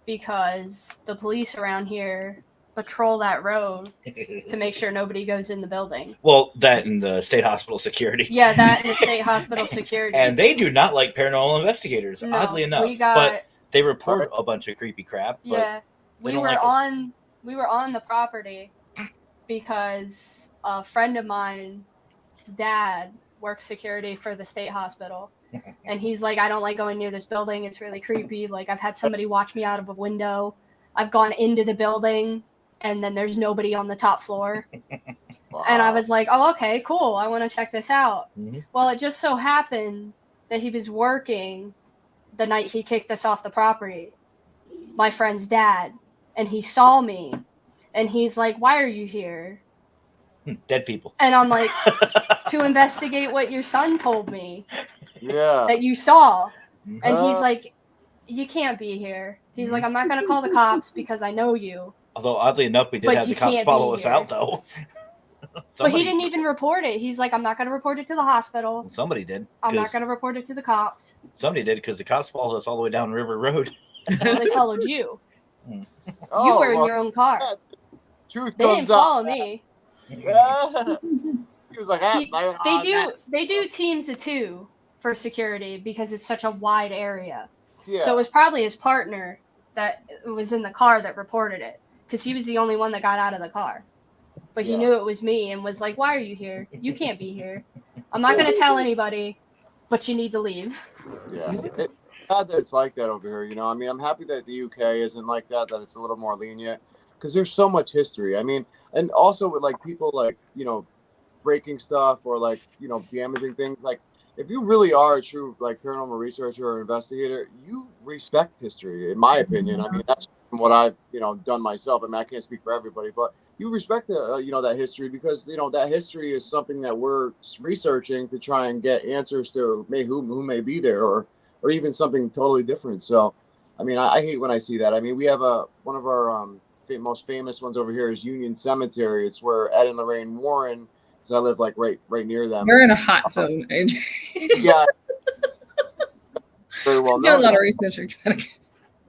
Speaker 6: because the police around here patrol that road to make sure nobody goes in the building.
Speaker 3: Well, that and the state hospital security.
Speaker 6: Yeah, that and the state hospital security.
Speaker 3: And they do not like paranormal investigators,
Speaker 6: No,
Speaker 3: oddly enough.
Speaker 6: we got-
Speaker 3: but they report a bunch of creepy crap. But
Speaker 6: Yeah,
Speaker 3: they
Speaker 6: we
Speaker 3: don't
Speaker 6: were
Speaker 3: like us.
Speaker 6: we were on the property because a friend of mine's dad works security for the state hospital. And he's like, I don't like going near this building. It's really creepy. Like, I've had somebody watch me out of a window. I've gone into the building, and then there's nobody on the top floor.
Speaker 1: Wow.
Speaker 6: And I was like, oh, okay, cool. I want to check this out.
Speaker 3: Mhm.
Speaker 6: Well, it just so happened that he was working the night he kicked us off the property, my friend's dad. And he saw me, and he's like, why are you here?
Speaker 3: Dead people.
Speaker 6: And I'm like, to investigate what your son told me
Speaker 1: Yeah.
Speaker 6: that you saw. And he's
Speaker 1: Uh,
Speaker 6: like, you can't be here. He's like, I'm not going to call the cops because I know you.
Speaker 3: Although, oddly enough, we did
Speaker 6: But
Speaker 3: have
Speaker 6: you
Speaker 3: the cops
Speaker 6: can't
Speaker 3: follow
Speaker 6: be
Speaker 3: us
Speaker 6: here.
Speaker 3: out, though.
Speaker 6: But he didn't even report it. He's like, I'm not going to report it to the hospital.
Speaker 3: Somebody did.
Speaker 6: I'm not
Speaker 3: 'cause
Speaker 6: going to report it to the cops.
Speaker 3: Somebody did because the cops followed us all the way down River Road.
Speaker 6: Well, they followed you.
Speaker 1: oh,
Speaker 6: You were in
Speaker 1: well,
Speaker 6: your own car.
Speaker 1: truth
Speaker 6: They
Speaker 1: comes
Speaker 6: didn't follow
Speaker 1: out.
Speaker 6: me.
Speaker 1: Yeah. He was like,
Speaker 6: They do teams of 2 for security because it's such a wide area.
Speaker 1: Yeah.
Speaker 6: So it was probably his partner that was in the car that reported it because he was the only one that got out of the car. But he
Speaker 1: Yeah.
Speaker 6: knew it was me and was like, why are you here? You can't be here. I'm not going to tell anybody, but you need to leave.
Speaker 1: Yeah. It's sad that it's like that over here, you know. I mean, I'm happy that the UK isn't like that it's a little more lenient because there's so much history. I mean, and also with like people like, you know, breaking stuff or like, you know, damaging things. Like, if you really are a true like paranormal researcher or investigator, you respect history, in my opinion. I mean, that's what I've, you know, done myself. I mean, I can't speak for everybody, but you respect the, you know, that history because, you know, that history is something that we're researching to try and get answers to who may be there or even something totally different. So, I mean, I hate when I see that. I mean, we have one of our most famous ones over here is Union Cemetery. It's where Ed and Lorraine Warren, because I live like right near them.
Speaker 4: We're in a hot zone.
Speaker 1: Yeah. Very well
Speaker 4: He's doing a
Speaker 1: known.
Speaker 4: lot of research in Connecticut.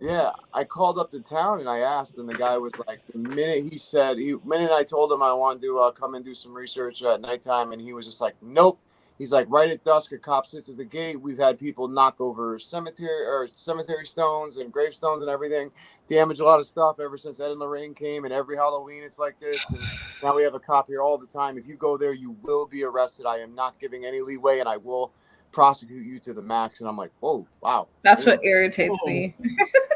Speaker 1: Yeah, I called up to town and I asked, and the guy was like, the minute I told him I wanted to come and do some research at nighttime, and he was just like, nope. He's like, right at dusk, a cop sits at the gate. We've had people knock over cemetery stones and gravestones and everything, damage a lot of stuff ever since Ed and Lorraine came. And every Halloween, it's like this. And now we have a cop here all the time. If you go there, you will be arrested. I am not giving any leeway, and I will prosecute you to the max. And I'm like, oh, wow.
Speaker 4: That's what irritates me.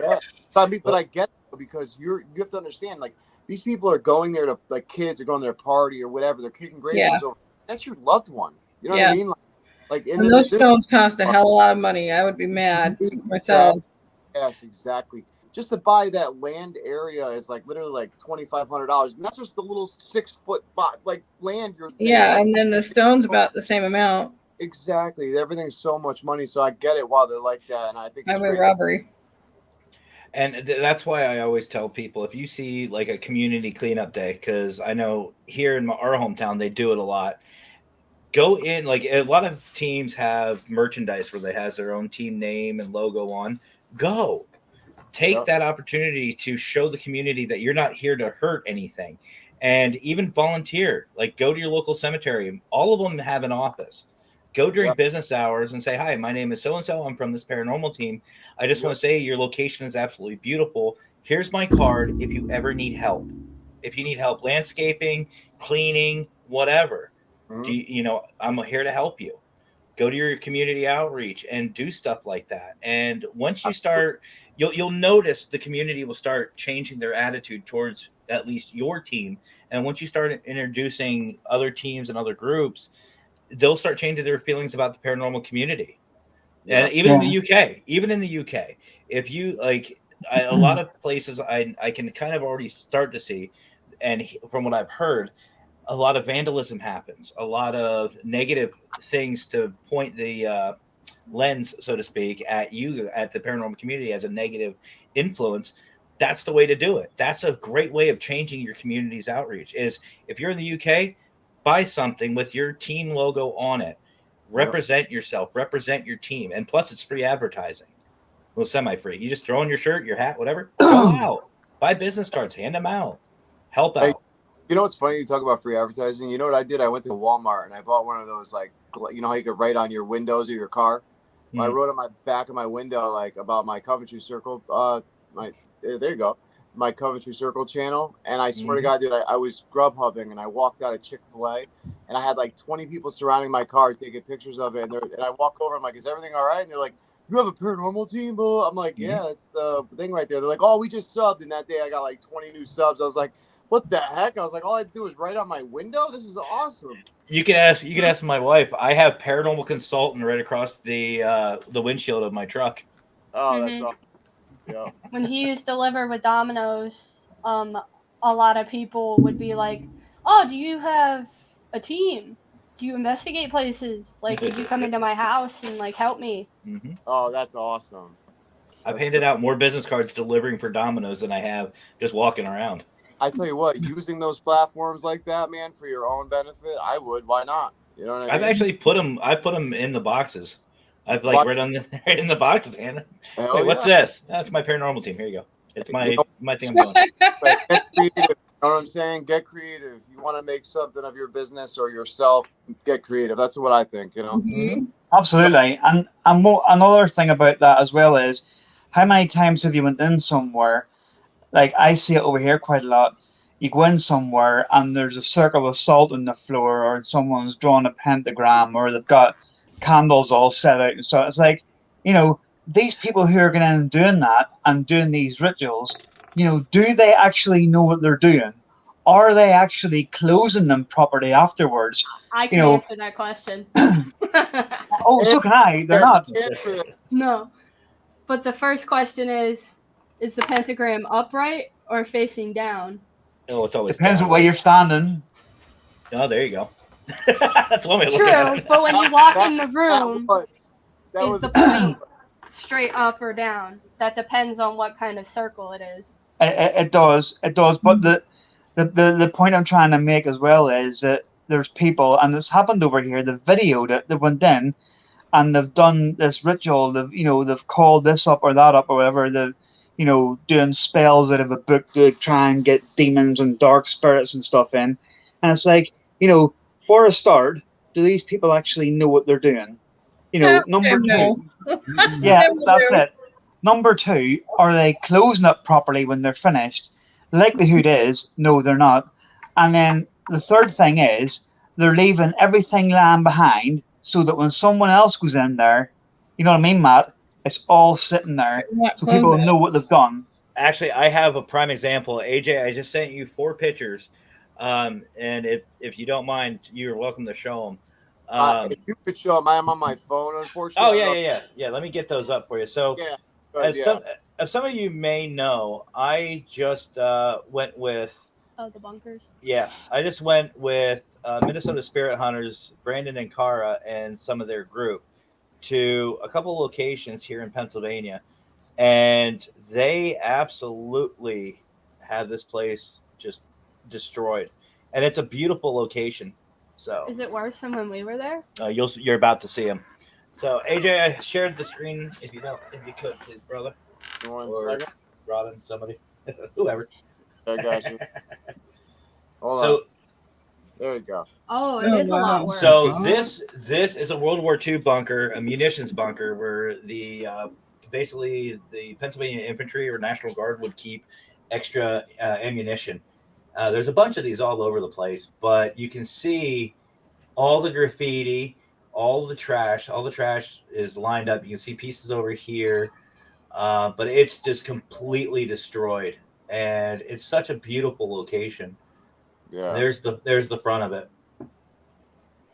Speaker 1: Yeah. So, I mean, but I get it because you have to understand, like, these people are going there to, like, kids are going to their party or whatever. They're kicking gravestones over. That's your loved one. You know what I mean? Like
Speaker 4: and those stones cost a hell of a lot of money. I would be mad myself.
Speaker 1: Yes, exactly. Just to buy that land area is like literally like $2,500, and that's just the little 6-foot like land you're.
Speaker 4: Yeah, and then the stone's about the same amount.
Speaker 1: Exactly. Everything's so much money, so I get it why they're like that, and I think it's
Speaker 4: Highway
Speaker 1: great.
Speaker 4: robbery.
Speaker 3: And that's why I always tell people, if you see like a community cleanup day, because I know here in our hometown they do it a lot. Go in, like a lot of teams have merchandise where they has their own team name and logo on. Go take that opportunity to show the community that you're not here to hurt anything, and even volunteer. Like, go to your local cemetery. All of them have an office. Go during business hours and say, hi, my name is so-and-so. I'm from this paranormal team. I just want to say your location is absolutely beautiful. Here's my card if you ever need help. If you need help landscaping, cleaning, whatever. You know, I'm here to help you. Go to your community outreach and do stuff like that. And once you start, you'll notice the community will start changing their attitude towards at least your team. And once you start introducing other teams and other groups, they'll start changing their feelings about the paranormal community. And even in the UK, if you like, a lot of places I can kind of already start to see, and from what I've heard, a lot of vandalism happens, a lot of negative things to point the lens, so to speak, at you, at the paranormal community as a negative influence. That's the way to do it. That's a great way of changing your community's outreach. Is if you're in the UK, buy something with your team logo on it. Represent yourself, represent your team. And plus, it's free advertising. Well, semi-free. You just throw on your shirt, your hat, whatever. Go out. Buy business cards, hand them out. help out.
Speaker 1: Hey, you know what's funny? You talk about free advertising. You know what I did? I went to Walmart and I bought one of those, like, you know how you could write on your windows of your car? I wrote on my back of my window, like, about my Coventry Circle. There you go. My Coventry Circle channel. And I swear to God, dude, I was Grubhubbing and I walked out of Chick-fil-A and I had like 20 people surrounding my car taking pictures of it. And I walk over, I'm like, is everything all right? And they're like, you have a paranormal team, boo? I'm like, yeah, that's the thing right there. They're like, oh, we just subbed. And that day I got like 20 new subs. I was like, what the heck? I was like, all I do is write on my window. This is awesome.
Speaker 3: You can ask my wife. I have Paranormal Consultant right across the windshield of my truck.
Speaker 1: Oh, that's awesome. Yeah.
Speaker 6: When he used to deliver with Domino's, a lot of people would be like, oh, do you have a team? Do you investigate places? Like, could you come into my house and like help me?
Speaker 1: Oh, that's awesome.
Speaker 3: I've handed out more business cards delivering for Domino's than I have just walking around.
Speaker 1: I tell you what, using those platforms like that, man, for your own benefit, I would. Why not? You know what I mean?
Speaker 3: I've actually put them. I put them in the boxes. I've like right in the boxes, Hannah. Wait, what's this? That's my paranormal team. Here you go. It's my thing I'm doing.
Speaker 1: Get creative. You know what I'm saying? Get creative. You want to make something of your business or yourself, get creative. That's what I think, you know?
Speaker 2: Absolutely. And another thing about that as well is, how many times have you went in somewhere? Like, I see it over here quite a lot. You go in somewhere and there's a circle of salt on the floor, or someone's drawn a pentagram, or they've got candles all set out. And so it's like, you know, these people who are going in and doing that and doing these rituals, you know, do they actually know what they're doing? Are they actually closing them properly afterwards?
Speaker 6: I can answer that question.
Speaker 2: Oh, so can I. They're not.
Speaker 6: No. But the first question is the pentagram upright or facing down?
Speaker 3: Oh, it's always
Speaker 2: depends
Speaker 3: down.
Speaker 2: on where you're standing.
Speaker 3: Oh, there you go. That's one way of
Speaker 6: looking at it. True, but when you walk in the room,
Speaker 1: is
Speaker 6: the point straight up or down? That depends on what kind of circle it is.
Speaker 2: It does. But the point I'm trying to make as well is that there's people, and it's happened over here, the video that they went in and they've done this ritual, they've called this up or that up or whatever, they've, doing spells out of a book to try and get demons and dark spirits and stuff in. And it's like, for a start, do these people actually know what they're doing? Number two. Yeah, that's it. Number two, are they closing up properly when they're finished? The likelihood is, no, they're not. And then the third thing is, they're leaving everything lying behind so that when someone else goes in there, you know what I mean, Matt? It's all sitting there so people know what they've done.
Speaker 3: Actually, I have a prime example. AJ, I just sent you 4 pictures. And if you don't mind, you're welcome to show them.
Speaker 1: If you could show them, I'm on my phone, unfortunately.
Speaker 3: Oh, yeah. Let me get those up for you. So, as some of you may know, I just went with...
Speaker 6: Oh, the bunkers?
Speaker 3: Yeah, I just went with Minnesota Spirit Hunters, Brandon and Cara, and some of their group to a couple locations here in Pennsylvania. And they absolutely have this place just destroyed. And it's a beautiful location. So
Speaker 6: is it worse than when we were there?
Speaker 3: You're about to see them. So AJ, I shared the screen. If you could, please, brother. Or Robin, somebody, whoever.
Speaker 1: I got you. Hold on. There we go.
Speaker 6: Oh, it is a lot worse.
Speaker 3: So this is a World War II bunker, a munitions bunker, where the basically the Pennsylvania Infantry or National Guard would keep extra ammunition. There's a bunch of these all over the place, but you can see all the graffiti, all the trash. All the trash is lined up. You can see pieces over here, but it's just completely destroyed. And it's such a beautiful location. Yeah. There's the front of it.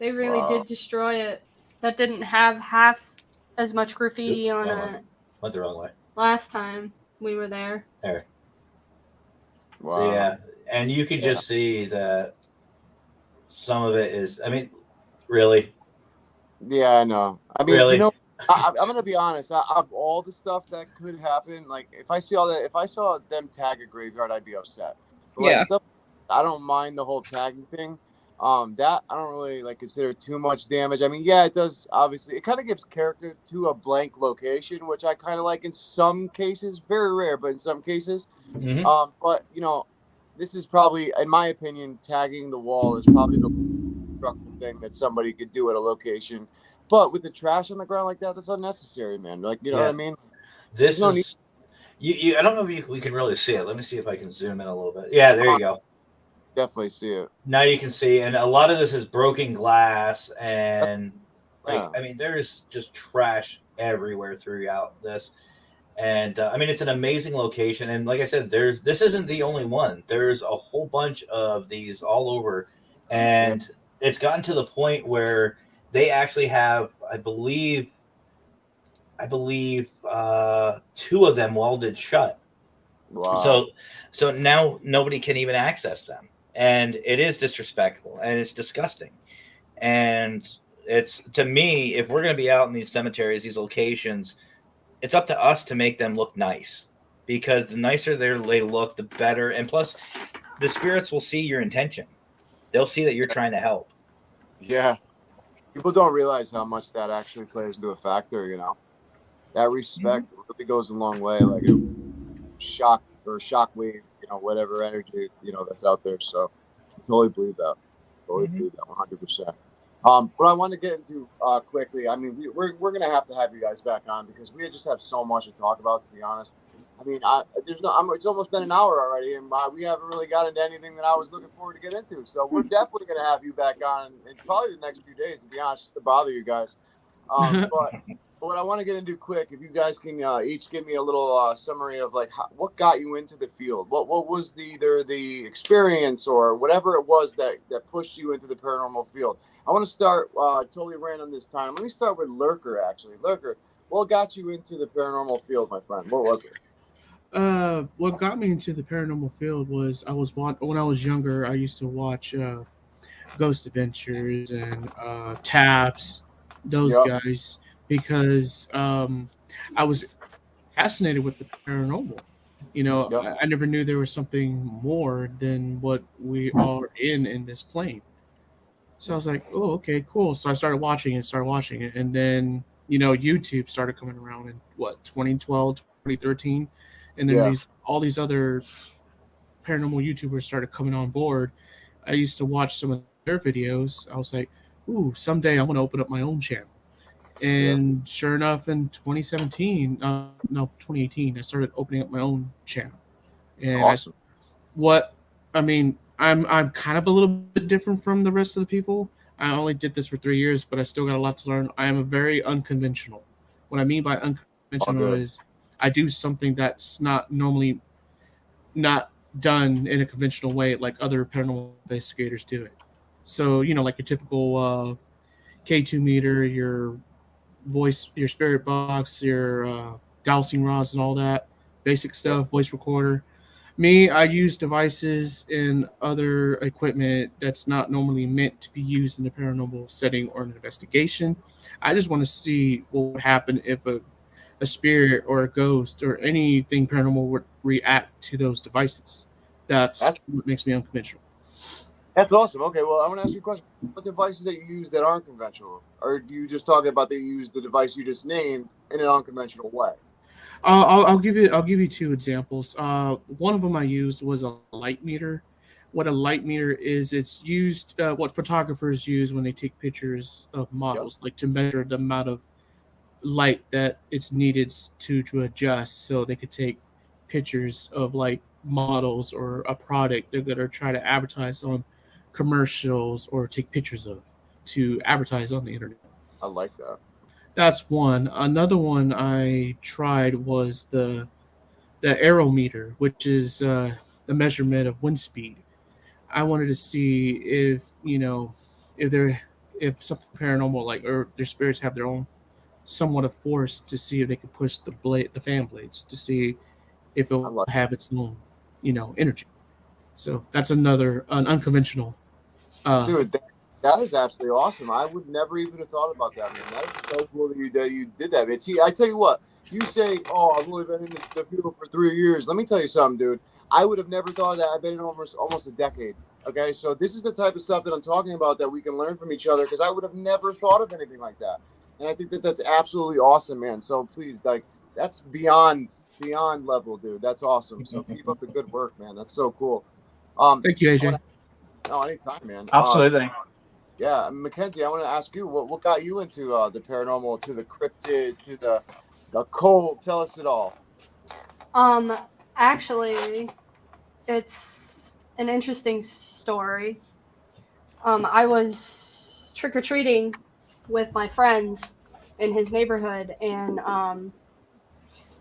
Speaker 6: They really did destroy it. That didn't have half as much graffiti on it.
Speaker 3: Went the wrong way.
Speaker 6: Last time we were there.
Speaker 3: There. Wow. So yeah, and you could just see that some of it is. I mean, really.
Speaker 1: Yeah, I know. I mean,
Speaker 3: really?
Speaker 1: I'm gonna be honest. Of all the stuff that could happen, like if I saw them tag a graveyard, I'd be upset. But like, stuff, I don't mind the whole tagging thing. That I don't really consider too much damage. I mean, yeah, it does. Obviously, it kind of gives character to a blank location, which I kind of like in some cases. Very rare, but in some cases.
Speaker 3: Mm-hmm.
Speaker 1: But this is probably, in my opinion, tagging the wall is probably the destructive thing that somebody could do at a location. But with the trash on the ground like that, that's unnecessary, man. Like, you know what I mean?
Speaker 3: This
Speaker 1: no
Speaker 3: is you. I don't know if we can really see it. Let me see if I can zoom in a little bit. Yeah, there you go.
Speaker 1: Definitely see it.
Speaker 3: Now you can see, and a lot of this is broken glass, and I mean, there's just trash everywhere throughout this. And I mean, it's an amazing location. And like I said, this isn't the only one. There's a whole bunch of these all over, and it's gotten to the point where they actually have, I believe, 2 of them welded shut.
Speaker 1: Wow.
Speaker 3: So now nobody can even access them, and it is disrespectful and it's disgusting. And it's, to me, if we're going to be out in these cemeteries, these locations, it's up to us to make them look nice, because the nicer they look, the better. And plus, the spirits will see your intention. They'll see that you're trying to help.
Speaker 1: Yeah. People don't realize how much that actually plays into a factor, you know. That respect really goes a long way. Like shock or shockwave, you know, whatever energy, you know, that's out there. So I totally believe that. Totally believe that 100%. What I want to get into quickly, I mean, we're going to have you guys back on, because we just have so much to talk about, to be honest. I mean, it's almost been an hour already, and we haven't really got into anything that I was looking forward to get into. So we're definitely going to have you back on in probably the next few days, to be honest, just to bother you guys. But what I want to get into quick, if you guys can each give me a little summary of like what got you into the field, what was either the experience or whatever it was that pushed you into the paranormal field. I want to start totally random this time. Let me start with Lurker, actually. Lurker, what got you into the paranormal field, my friend? What was it?
Speaker 7: What got me into the paranormal field was when I was younger, I used to watch Ghost Adventures and Taps, those guys, because I was fascinated with the paranormal. You know, I never knew there was something more than what we are in this plane. So I was like, oh, okay, cool. So I started watching it. And then, you know, YouTube started coming around in 2012, 2013. And then all these other paranormal YouTubers started coming on board. I used to watch some of their videos. I was like, ooh, someday I'm going to open up my own channel. And sure enough, in 2018, I started opening up my own channel. And
Speaker 1: awesome.
Speaker 7: I'm kind of a little bit different from the rest of the people. I only did this for 3 years, but I still got a lot to learn. I am a very unconventional. What I mean by unconventional is I do something that's not normally not done in a conventional way, like other paranormal investigators do it. So, you know, like your typical K2 meter, your voice, your spirit box, your dowsing rods and all that basic stuff, voice recorder. Me, I use devices and other equipment that's not normally meant to be used in a paranormal setting or an investigation. I just want to see what would happen if a spirit or a ghost or anything paranormal would react to those devices. That's what makes me unconventional.
Speaker 1: That's awesome. Okay, well, I want to ask you a question. What devices that you use that aren't conventional? Or do you just talk about that you use the device you just named in an unconventional way?
Speaker 7: I'll give you 2 examples. One of them I used was a light meter. What a light meter is, it's used what photographers use when they take pictures of models, like to measure the amount of light that it's needed to adjust, so they could take pictures of like models or a product they're going to try to advertise on commercials or take pictures of to advertise on the internet.
Speaker 1: I like that.
Speaker 7: That's one. Another one I tried was the aerometer, which is the measurement of wind speed. I wanted to see if, you know, if something paranormal, like, or their spirits have their own somewhat of force, to see if they could push the fan blades to see if it will have its own, you know, energy. So that's an unconventional.
Speaker 1: Dude, that is absolutely awesome. I would never even have thought about that, man. That is so cool that you did that. I tell you what, you say, oh, I've only been in the field for 3 years. Let me tell you something, dude. I would have never thought of that. I've been in almost a decade. Okay, so this is the type of stuff that I'm talking about that we can learn from each other, because I would have never thought of anything like that. And I think that that's absolutely awesome, man. So please, like, that's beyond level, dude. That's awesome. So keep up the good work, man. That's so cool.
Speaker 7: Thank you, AJ.
Speaker 1: No, anytime, man.
Speaker 2: Absolutely.
Speaker 1: Yeah, Mackenzie, I want to ask you, what got you into the paranormal, to the cryptid, to the occult? Tell us it all.
Speaker 6: Actually, it's an interesting story. I was trick-or-treating with my friends in his neighborhood, and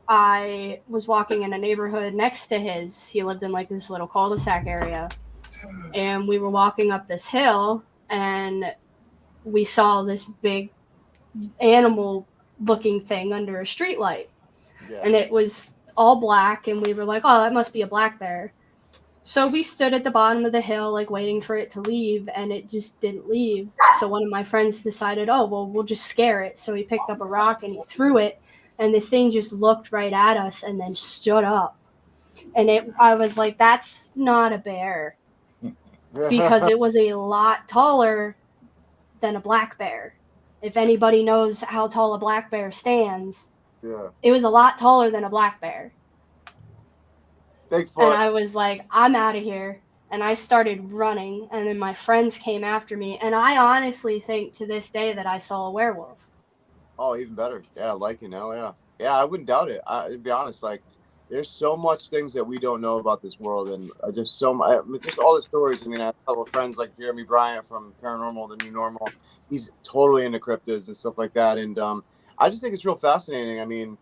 Speaker 6: I was walking in a neighborhood next to his. He lived in like this little cul-de-sac area, and we were walking up this hill, and we saw this big animal-looking thing under a streetlight, and it was all black, and we were like, "Oh, that must be a black bear." So we stood at the bottom of the hill, like waiting for it to leave, and it just didn't leave. So one of my friends decided, oh, well, we'll just scare it. So he picked up a rock and he threw it, and the thing just looked right at us and then stood up. And I was like, that's not a bear, because it was a lot taller than a black bear. If anybody knows how tall a black bear stands, it was a lot taller than a black bear.
Speaker 1: Bigfoot.
Speaker 6: And I was like, I'm out of here. And I started running, and then my friends came after me. And I honestly think to this day that I saw a werewolf.
Speaker 1: Oh, even better. Yeah, yeah, I wouldn't doubt it. To be honest, like, there's so much things that we don't know about this world, and just all the stories. I mean, I have a couple of friends like Jeremy Bryant from Paranormal, The New Normal. He's totally into cryptids and stuff like that, and I just think it's real fascinating. I mean,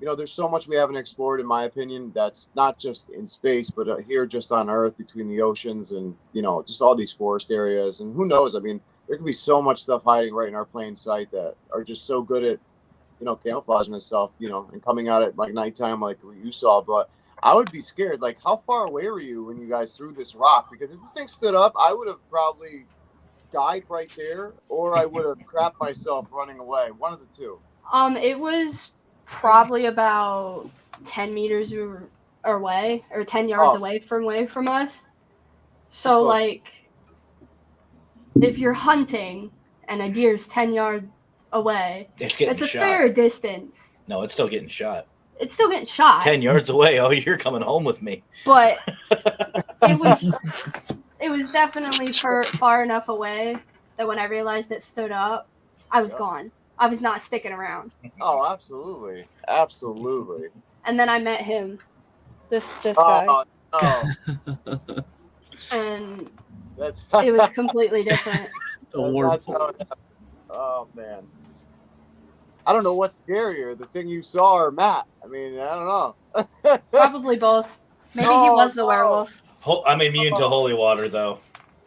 Speaker 1: you know, there's so much we haven't explored, in my opinion, that's not just in space, but here just on Earth, between the oceans and, you know, just all these forest areas. And who knows? I mean, there could be so much stuff hiding right in our plain sight that are just so good at, you know, camouflaging itself, you know, and coming out at like nighttime, like what you saw. But I would be scared. Like, how far away were you when you guys threw this rock? Because if this thing stood up, I would have probably died right there, or I would have crapped myself running away. One of the two.
Speaker 6: It was probably about 10 meters away, or 10 yards away from us. So like, if you're hunting and a deer's 10 yards away, it's a fair distance.
Speaker 3: No, it's still getting shot.
Speaker 6: It's still getting shot.
Speaker 3: 10 yards away. Oh, you're coming home with me.
Speaker 6: But it was definitely far enough away that when I realized it stood up, I was gone. I was not sticking around.
Speaker 1: Oh, absolutely. Absolutely.
Speaker 6: And then I met him, this guy.
Speaker 1: Oh.
Speaker 6: And it was completely different.
Speaker 1: Oh, man. I don't know what's scarier, the thing you saw or Matt. I mean, I don't know.
Speaker 6: Probably both. Maybe he was the werewolf.
Speaker 3: I'm immune to holy water, though.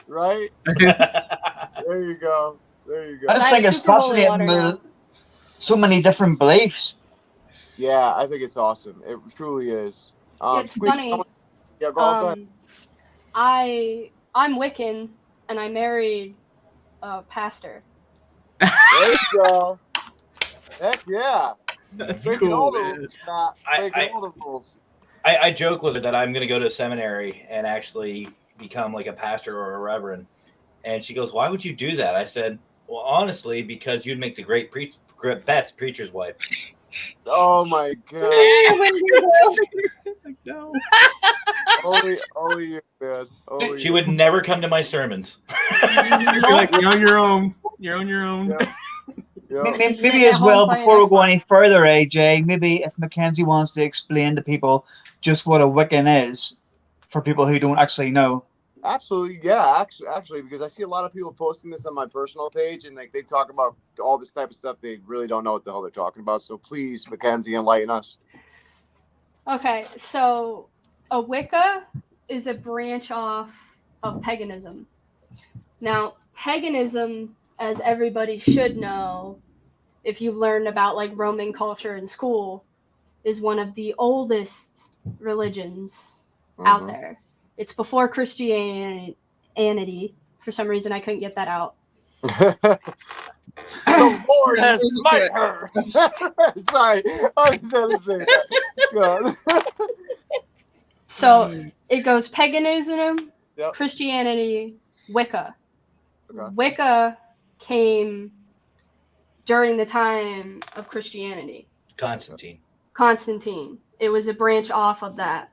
Speaker 1: Right? There you go.
Speaker 2: I just think it's fascinating with so many different beliefs.
Speaker 1: Yeah, I think it's awesome. It truly is.
Speaker 6: It's funny.
Speaker 1: Yeah, go ahead.
Speaker 6: I'm Wiccan, and I married a pastor.
Speaker 1: There you go. Heck yeah.
Speaker 7: That's
Speaker 1: Breaking
Speaker 7: cool,
Speaker 1: all the
Speaker 7: man.
Speaker 1: rules, Matt. Breaking all the rules.
Speaker 3: I joke with her that I'm going to go to a seminary and actually become like a pastor or a reverend. And she goes, "Why would you do that?" I said, "Well, honestly, because you'd make the best preacher's wife."
Speaker 1: Oh my god!
Speaker 7: No.
Speaker 1: Only you, man.
Speaker 3: She would never come to my sermons.
Speaker 7: You're like, you're on your own. You're on your own.
Speaker 1: Yeah.
Speaker 2: Maybe as well, before we go any further, AJ, maybe if Mackenzie wants to explain to people just what a Wiccan is, for people who don't actually know.
Speaker 1: Absolutely, yeah. Actually, because I see a lot of people posting this on my personal page, and like they talk about all this type of stuff. They really don't know what the hell they're talking about. So please, Mackenzie, enlighten us.
Speaker 6: Okay, so a Wicca is a branch off of paganism. Now, paganism, as everybody should know, if you've learned about like Roman culture in school, is one of the oldest religions out there. It's before Christianity. For some reason, I couldn't get that out.
Speaker 1: The Lord has smite her. Sorry, I was going to say that.
Speaker 6: So it goes paganism,
Speaker 1: Yep.
Speaker 6: Christianity, Wicca.
Speaker 1: Okay.
Speaker 6: Wicca came during the time of Christianity. Constantine. It was a branch off of that.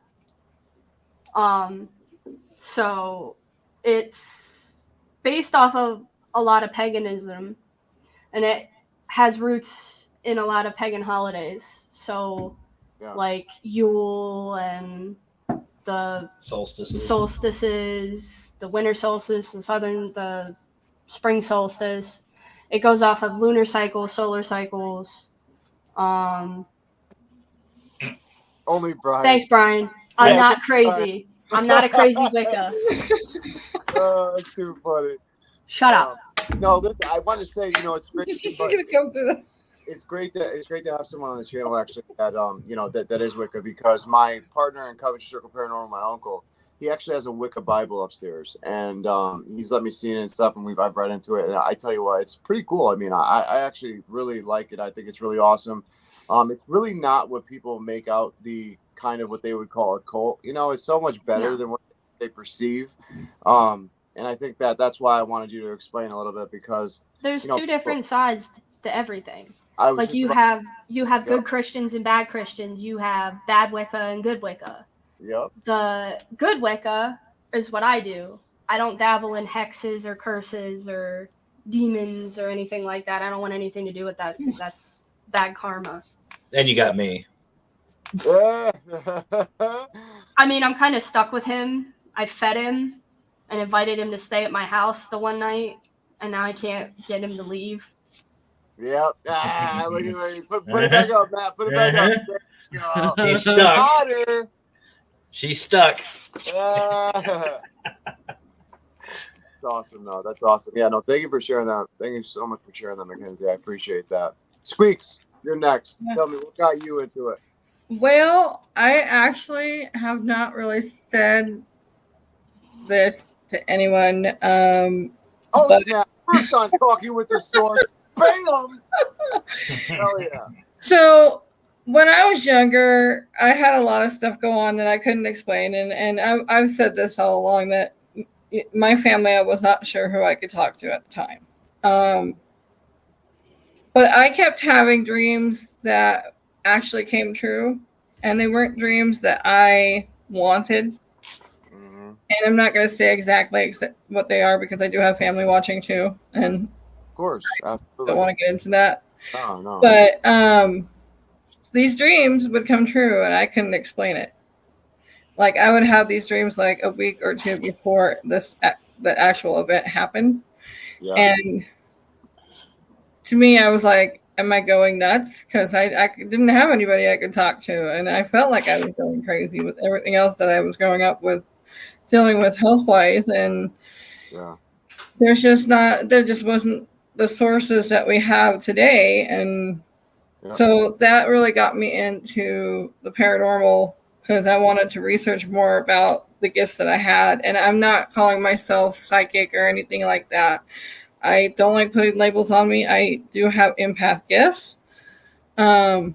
Speaker 6: So it's based off of a lot of paganism, and it has roots in a lot of pagan holidays. So like Yule and the solstices, the winter solstice, the spring solstice. It goes off of lunar cycles, solar cycles.
Speaker 1: Only Brian.
Speaker 6: Thanks, Brian. I'm not crazy. I'm not a crazy Wicca.
Speaker 1: Oh, that's too funny.
Speaker 6: Shut up.
Speaker 1: No, listen, I want to say, it's great.
Speaker 4: She's gonna come through that.
Speaker 1: It's great to have someone on the channel actually that that is Wicca, because my partner in Coventry Circle Paranormal, my uncle, he actually has a Wicca Bible upstairs, and he's let me see it and stuff, and I've read into it, and I tell you what, it's pretty cool. I mean, I actually really like it. I think it's really awesome. It's really not what people make out the kind of what they would call a cult. It's so much better than what they perceive. And I think that's why I wanted you to explain a little bit, because
Speaker 6: there's two different sides to everything. Like you have good Christians and bad Christians. You have bad Wicca and good Wicca.
Speaker 1: Yep. The
Speaker 6: good Wicca is what I do. I don't dabble in hexes or curses or demons or anything like that. I don't want anything to do with that, because that's bad karma.
Speaker 3: Then you got me.
Speaker 6: I mean, I'm kind of stuck with him. I fed him and invited him to stay at my house the one night, and now I can't get him to leave.
Speaker 1: Yep. Look at put it back up, Matt. Put it back up.
Speaker 3: She's stuck. She's stuck.
Speaker 1: That's awesome. No, that's awesome. Yeah, no, thank you for sharing that. Thank you so much for sharing that, Mackenzie. I appreciate that. Squeeks, you're next.
Speaker 4: Yeah.
Speaker 1: Tell me, what got you into it?
Speaker 4: Well, I actually have not really said this to anyone. But
Speaker 1: yeah. First time talking with the source. Bam! Hell yeah.
Speaker 4: So when I was younger, I had a lot of stuff go on that I couldn't explain. And I've said this all along, that my family, I was not sure who I could talk to at the time. But I kept having dreams that actually came true. And they weren't dreams that I wanted. Mm-hmm. And I'm not going to say exactly what they are, because I do have family watching too. And
Speaker 1: of course, absolutely.
Speaker 4: Don't want to get into that.
Speaker 1: No.
Speaker 4: But these dreams would come true, and I couldn't explain it. Like, I would have these dreams like a week or two before the actual event happened. Yeah. And to me, I was like, am I going nuts? Because I didn't have anybody I could talk to, and I felt like I was going crazy with everything else that I was growing up with, dealing with health-wise, and there just wasn't the sources that we have today. And so that really got me into the paranormal, because I wanted to research more about the gifts that I had. And I'm not calling myself psychic or anything like that. I don't like putting labels on me. I do have empath gifts. But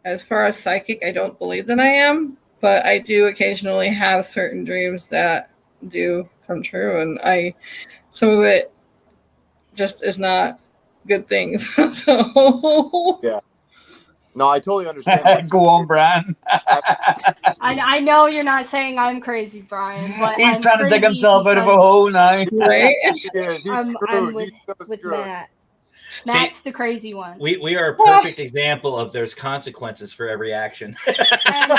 Speaker 4: as far as psychic, I don't believe that I am. But I do occasionally have certain dreams that do come true. And some of it just is not good things. So
Speaker 1: yeah. No, I totally understand.
Speaker 2: Go on, Brian.
Speaker 6: I know you're not saying I'm crazy, Brian, but
Speaker 2: he's
Speaker 6: I'm
Speaker 2: trying to dig himself out of a hole now.
Speaker 6: Right?
Speaker 1: I'm
Speaker 6: with Matt. Matt's the crazy one.
Speaker 3: We are a perfect example of there's consequences for every action.
Speaker 6: And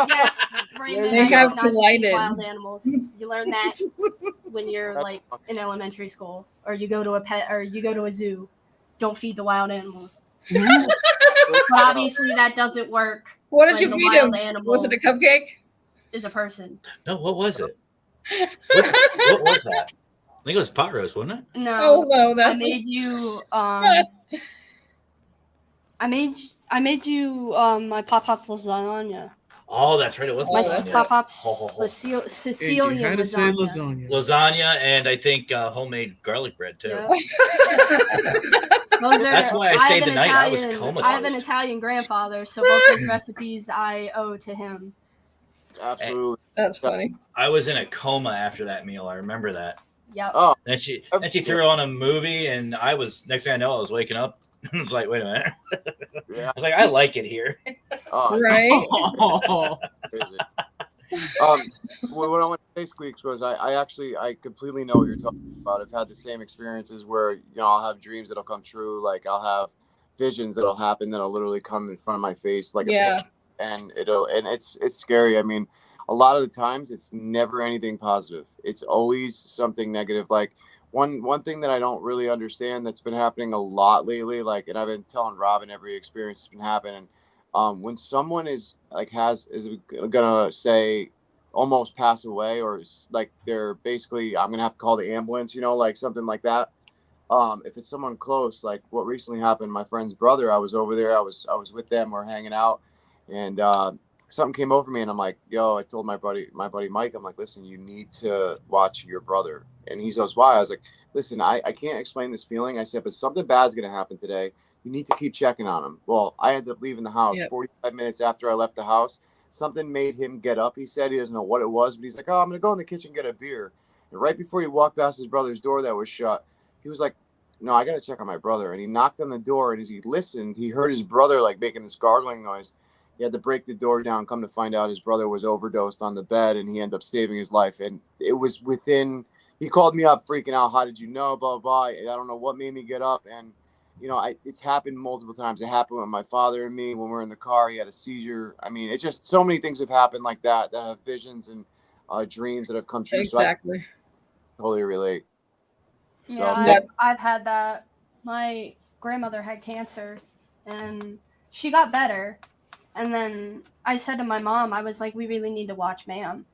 Speaker 6: yes, Raymond,
Speaker 4: they have collided.
Speaker 6: Wild animals. You learn that when you're like in elementary school, or you go to a zoo. Don't feed the wild animals. But obviously that doesn't work.
Speaker 4: What did you feed him? Was it a cupcake?
Speaker 6: Is a person.
Speaker 3: No, what was it? What was that? I think it was pot roast, wasn't it?
Speaker 6: No.
Speaker 4: Oh no,
Speaker 6: I made you my pop-pop's lasagna.
Speaker 3: Oh, that's right. It was
Speaker 6: my
Speaker 3: lasagna.
Speaker 6: pop-pop's Sicilian
Speaker 7: you had to say lasagna.
Speaker 3: Lasagna, and I think homemade garlic bread too.
Speaker 6: Yeah.
Speaker 3: That's why I stayed the night. I was comatose.
Speaker 6: I have an Italian grandfather, so both those recipes I owe to him.
Speaker 1: Absolutely.
Speaker 4: That's funny.
Speaker 3: I was in a coma after that meal. I remember that.
Speaker 6: Yep.
Speaker 1: Oh.
Speaker 3: Then she threw on a movie, and next thing I know, I was waking up. I was like, wait a minute.
Speaker 1: Yeah.
Speaker 3: I was like, I like it here.
Speaker 1: Oh,
Speaker 4: right.
Speaker 1: crazy. What I want to say, Squeeks, was I completely know what you're talking about. I've had the same experiences where I'll have dreams that'll come true. Like I'll have visions that'll happen that'll literally come in front of my face like a picture, and it's scary. I mean, a lot of the times it's never anything positive. It's always something negative. Like one thing that I don't really understand that's been happening a lot lately, like, and I've been telling Robin every experience that's been happening. When someone is gonna say almost pass away, or like they're basically, I'm gonna have to call the ambulance, like something like that. If it's someone close, like what recently happened, my friend's brother, I was over there, I was with them, we're hanging out, and something came over me, and I'm like, yo, I told my buddy Mike, I'm like, listen, you need to watch your brother. And he goes, why? I was like, listen, I can't explain this feeling. I said, but something bad's gonna happen today. You need to keep checking on him. Well, I ended up leaving the house. 45 minutes after I left the house, something made him get up. He said he doesn't know what it was, but he's like, oh, I'm going to go in the kitchen and get a beer. And right before he walked past his brother's door that was shut, he was like, no, I got to check on my brother. And he knocked on the door, and as he listened, he heard his brother like making this gargling noise. He had to break the door down. Come to find out, his brother was overdosed on the bed, and he ended up saving his life. And it was he called me up freaking out. How did you know? Blah, blah, blah. And I don't know what made me get up. And it's happened multiple times. It happened with my father and me when we were in the car. He had a seizure. I mean, it's just so many things have happened like that have visions and dreams that have come true.
Speaker 4: Exactly.
Speaker 1: So I totally relate.
Speaker 6: Yeah, I've had that. My grandmother had cancer, and she got better. And then I said to my mom, I was like, we really need to watch Ma'am.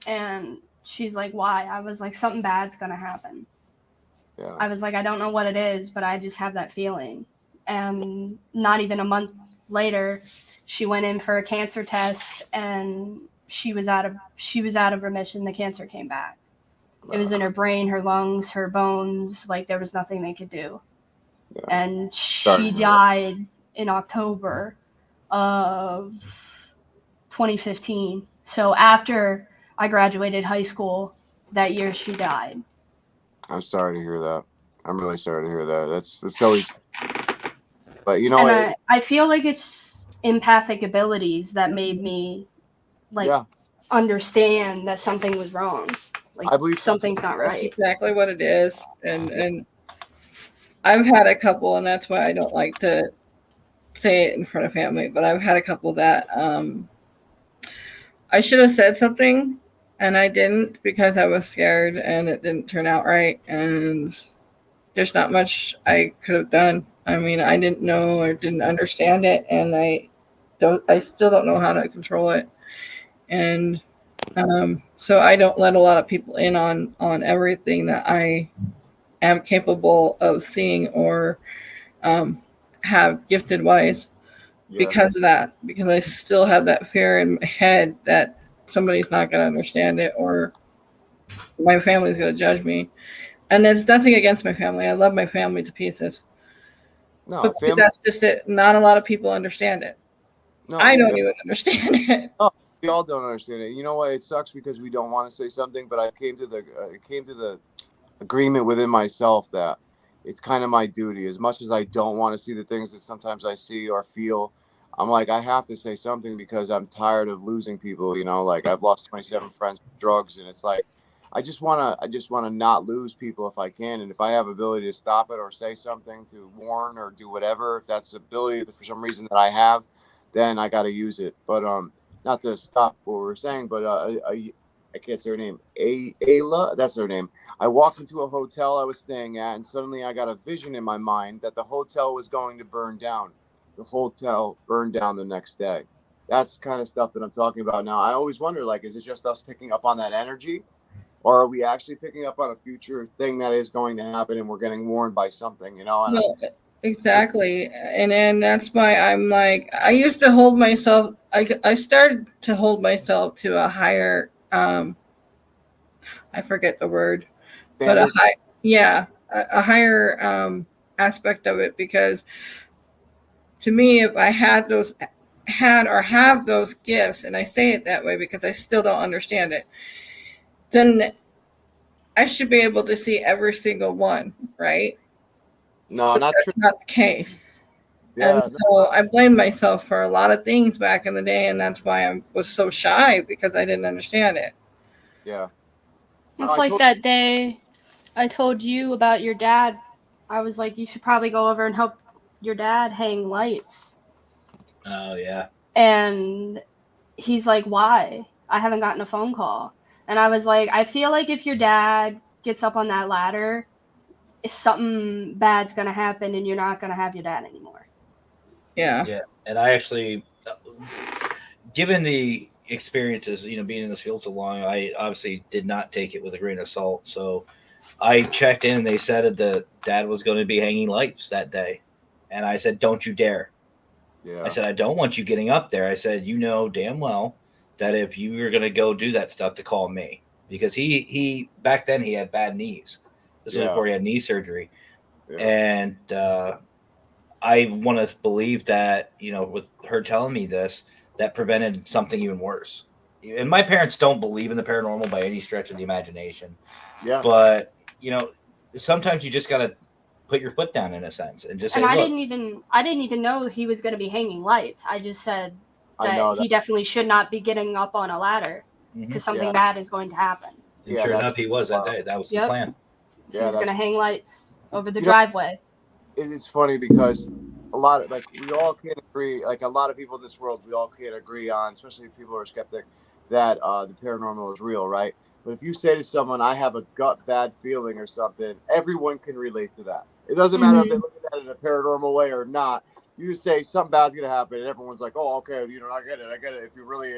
Speaker 6: And she's like, why? I was like, something bad's going to happen. Yeah. I was like, I don't know what it is, but I just have that feeling. And not even a month later, she went in for a cancer test, and she was out of remission. The cancer came back. It was in her brain, her lungs, her bones. Like there was nothing they could do. Yeah. And she died in October of 2015. So after I graduated high school that year, she died.
Speaker 1: I'm sorry to hear that. I'm really sorry to hear that. That's always, but
Speaker 6: I feel like it's empathic abilities that made me understand that something was wrong. Like I believe something's not right.
Speaker 4: That's exactly what it is. And I've had a couple, and that's why I don't like to say it in front of family, but I've had a couple that I should have said something, and I didn't because I was scared and it didn't turn out right. And there's not much I could have done. I mean, I didn't know or didn't understand it, and I still don't know how to control it. And so I don't let a lot of people in on everything that I am capable of seeing or have gifted wise because of that, because I still have that fear in my head that somebody's not going to understand it or my family's going to judge me. And there's nothing against my family. I love my family to pieces. No, but that's just it. Not a lot of people understand it. No, I don't even understand it.
Speaker 1: Oh, we all don't understand it. You know what? It sucks because we don't want to say something, but I came to the agreement within myself that it's kind of my duty. As much as I don't want to see the things that sometimes I see or feel, I'm like, I have to say something because I'm tired of losing people. Like I've lost 27 friends to drugs, and it's like I just wanna not lose people if I can, and if I have ability to stop it or say something to warn or do whatever, if that's the ability for some reason that I have, then I got to use it. But not to stop what we were saying, but I can't say her name. Ayla, that's her name. I walked into a hotel I was staying at, and suddenly I got a vision in my mind that the hotel was going to burn down. The hotel burned down the next day. That's the kind of stuff that I'm talking about now. I always wonder, like, is it just us picking up on that energy? Or are we actually picking up on a future thing that is going to happen and we're getting warned by something,
Speaker 4: Well, exactly. And then that's why I'm like, I used to hold myself, I started to hold myself to a higher, I forget the word, standard? But a higher aspect of it, because to me, if I had or have those gifts, and I say it that way because I still don't understand it, then I should be able to see every single one, right?
Speaker 1: No,
Speaker 4: but
Speaker 1: not
Speaker 4: that's
Speaker 1: true.
Speaker 4: Not the case.
Speaker 1: Yeah.
Speaker 4: And so I blamed myself for a lot of things back in the day, and that's why I was so shy, because I didn't understand it.
Speaker 1: Yeah.
Speaker 6: It's
Speaker 1: I
Speaker 6: like
Speaker 1: told-
Speaker 6: that day I told you about your dad. I was like, you should probably go over and help your dad hang lights.
Speaker 3: Oh yeah.
Speaker 6: And he's like, why? I haven't gotten a phone call. And I was like, I feel like if your dad gets up on that ladder, something bad's going to happen and you're not going to have your dad anymore.
Speaker 4: Yeah.
Speaker 3: Yeah. And I actually, given the experiences, being in this field so long, I obviously did not take it with a grain of salt. So I checked in and they said that Dad was going to be hanging lights that day. And I said, don't you dare.
Speaker 1: Yeah.
Speaker 3: I said, I don't want you getting up there. I said, you know damn well that if you were going to go do that stuff, to call me. Because he back then he had bad knees. This was before he had knee surgery.
Speaker 1: Yeah.
Speaker 3: And I want to believe that, with her telling me this, that prevented something even worse. And my parents don't believe in the paranormal by any stretch of the imagination.
Speaker 1: Yeah.
Speaker 3: But, sometimes you just got to put your foot down in a sense and just say,
Speaker 6: And I
Speaker 3: look,
Speaker 6: didn't even know he was going to be hanging lights. I just said that he definitely should not be getting up on a ladder because something bad is going to happen.
Speaker 3: And sure enough, he was that day. That was the plan.
Speaker 6: He was going to hang lights over the driveway.
Speaker 1: It's funny because a lot of, we all can't agree, a lot of people in this world, we all can't agree on, especially if people are skeptic, that the paranormal is real, right? But if you say to someone, I have a gut bad feeling or something, everyone can relate to that. It doesn't matter if they look at it in a paranormal way or not. You just say something bad's going to happen and everyone's like, oh, okay, I get it. If you really,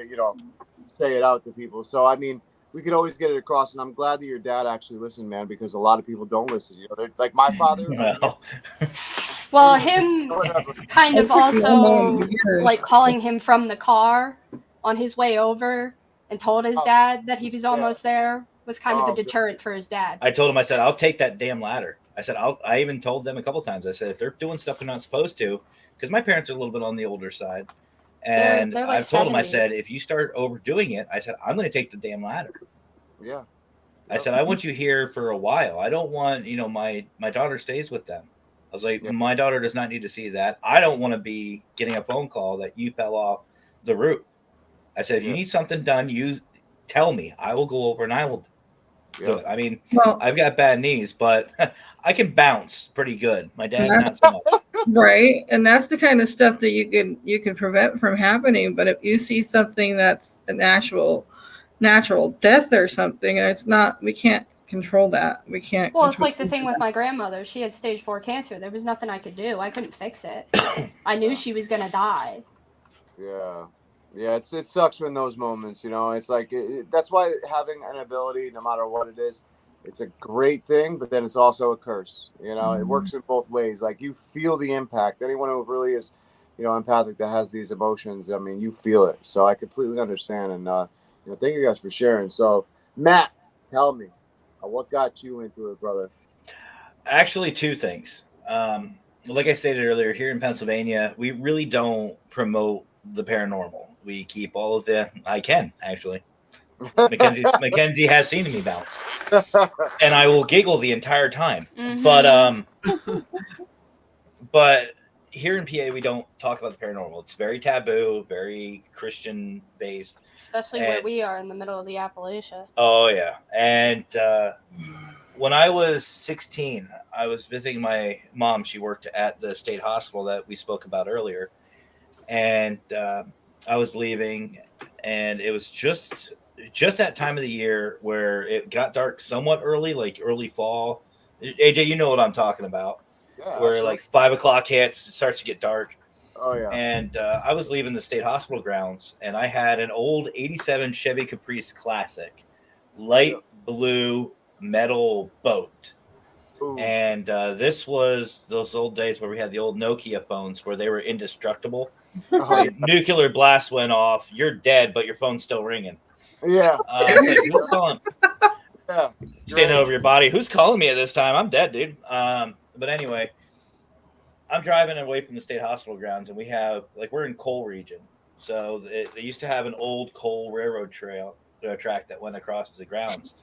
Speaker 1: say it out to people. So, I mean, we could always get it across. And I'm glad that your dad actually listened, man, because a lot of people don't listen. They're like my father.
Speaker 6: Well, him kind of also calling him from the car on his way over and told his dad that he was almost there was kind of a deterrent for his dad.
Speaker 3: I told him, I said, I'll take that damn ladder. I said, I even told them a couple times. I said, if they're doing stuff they're not supposed to, because my parents are a little bit on the older side. And
Speaker 6: they're like
Speaker 3: I've told
Speaker 6: 70.
Speaker 3: them, I said, if you start overdoing it, I said, I'm going to take the damn ladder.
Speaker 1: Yeah.
Speaker 3: I said, I want you here for a while. I don't want, my daughter stays with them. I was like, my daughter does not need to see that. I don't want to be getting a phone call that you fell off the roof. I said, if you need something done, you tell me. I will go over and I will do it. I mean, I've got bad knees, but I can bounce pretty good. My dad, not so much.
Speaker 4: Right. And that's the kind of stuff that you can prevent from happening. But if you see something that's an actual natural death or something, and it's not, we can't control that. We can't.
Speaker 6: Well, it's like the thing with my grandmother. She had stage 4 cancer. There was nothing I could do. I couldn't fix it. I knew she was going to die.
Speaker 1: Yeah. Yeah, it sucks when those moments, it's like, that's why having an ability, no matter what it is, it's a great thing, but then it's also a curse. It works in both ways. Like, you feel the impact. Anyone who really is, empathic, that has these emotions, I mean, you feel it. So I completely understand. And, thank you guys for sharing. So, Matt, tell me, what got you into it, brother?
Speaker 3: Actually, two things. Like I stated earlier, here in Pennsylvania, we really don't promote the paranormal. We keep all of I can, actually. Mackenzie has seen me bounce. And I will giggle the entire time. Mm-hmm. But here in PA, we don't talk about the paranormal. It's very taboo, very Christian based.
Speaker 6: Especially where we are in the middle of the Appalachia.
Speaker 3: Oh, yeah. And when I was 16, I was visiting my mom. She worked at the state hospital that we spoke about earlier. And I was leaving, and it was just that time of the year where it got dark somewhat early, like early fall. AJ, you know what I'm talking about. Yeah, where absolutely. Like 5 o'clock hits, it starts to get dark.
Speaker 1: Oh, yeah.
Speaker 3: And I was leaving the state hospital grounds, and I had an old 87 Chevy Caprice Classic, light blue metal boat. Ooh. And this was those old days where we had the old Nokia phones where they were indestructible. Oh, yeah. Nuclear blast went off. You're dead, but your phone's still ringing.
Speaker 1: Yeah.
Speaker 3: It's like, who's calling? Yeah. Standing over your body. Who's calling me at this time? I'm dead, dude. But anyway, I'm driving away from the state hospital grounds, and we have, we're in coal region. So they used to have an old coal railroad track that went across the grounds.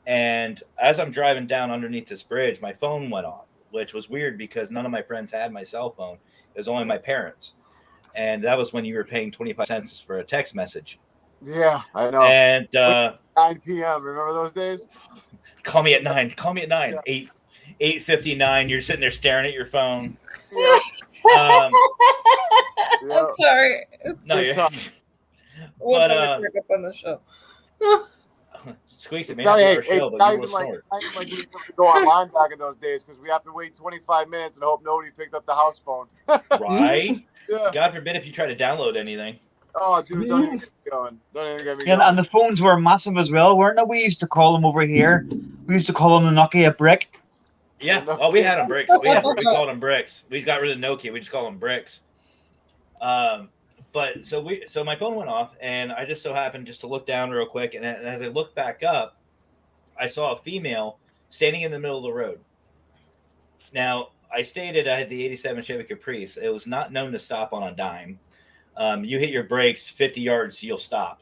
Speaker 3: And as I'm driving down underneath this bridge, my phone went off. which was weird because none of my friends had my cell phone. It was only my parents. And that was when you were paying 25 cents for a text message.
Speaker 1: Yeah, I know.
Speaker 3: And
Speaker 1: 9 p.m. Remember those days?
Speaker 3: Call me at 9. Call me at 9.
Speaker 1: Yeah.
Speaker 3: 8:59. You're sitting there staring at your phone.
Speaker 1: Yeah.
Speaker 3: Um,
Speaker 4: I'm sorry.
Speaker 3: no, you're.
Speaker 4: We'll
Speaker 3: But
Speaker 4: never pick up on the show.
Speaker 3: Squeaks, it
Speaker 1: It's
Speaker 3: may
Speaker 1: not,
Speaker 3: not be
Speaker 1: hey,
Speaker 3: our
Speaker 1: hey,
Speaker 3: show,
Speaker 1: it's
Speaker 3: but
Speaker 1: not
Speaker 3: you
Speaker 1: even
Speaker 3: will
Speaker 1: like,
Speaker 3: snort.
Speaker 1: it's not even like we have to go online back in those days because we have to wait 25 minutes and hope nobody picked up the house phone.
Speaker 3: Right?
Speaker 1: Yeah.
Speaker 3: God forbid if you try to download anything.
Speaker 1: Oh, dude, don't even get me going. Don't even get me
Speaker 2: Yeah,
Speaker 1: going.
Speaker 2: and the phones were massive as well, weren't they? We used to call them over here. We used to call them the Nokia brick.
Speaker 3: Yeah. Oh, we had them bricks. We called them bricks. We got rid of Nokia. We just call them bricks. But so my phone went off, and I just so happened just to look down real quick, and as I looked back up, I saw a female standing in the middle of the road. Now, I stated I had the '87 Chevy Caprice. It was not known to stop on a dime. You hit your brakes 50 yards, you'll stop.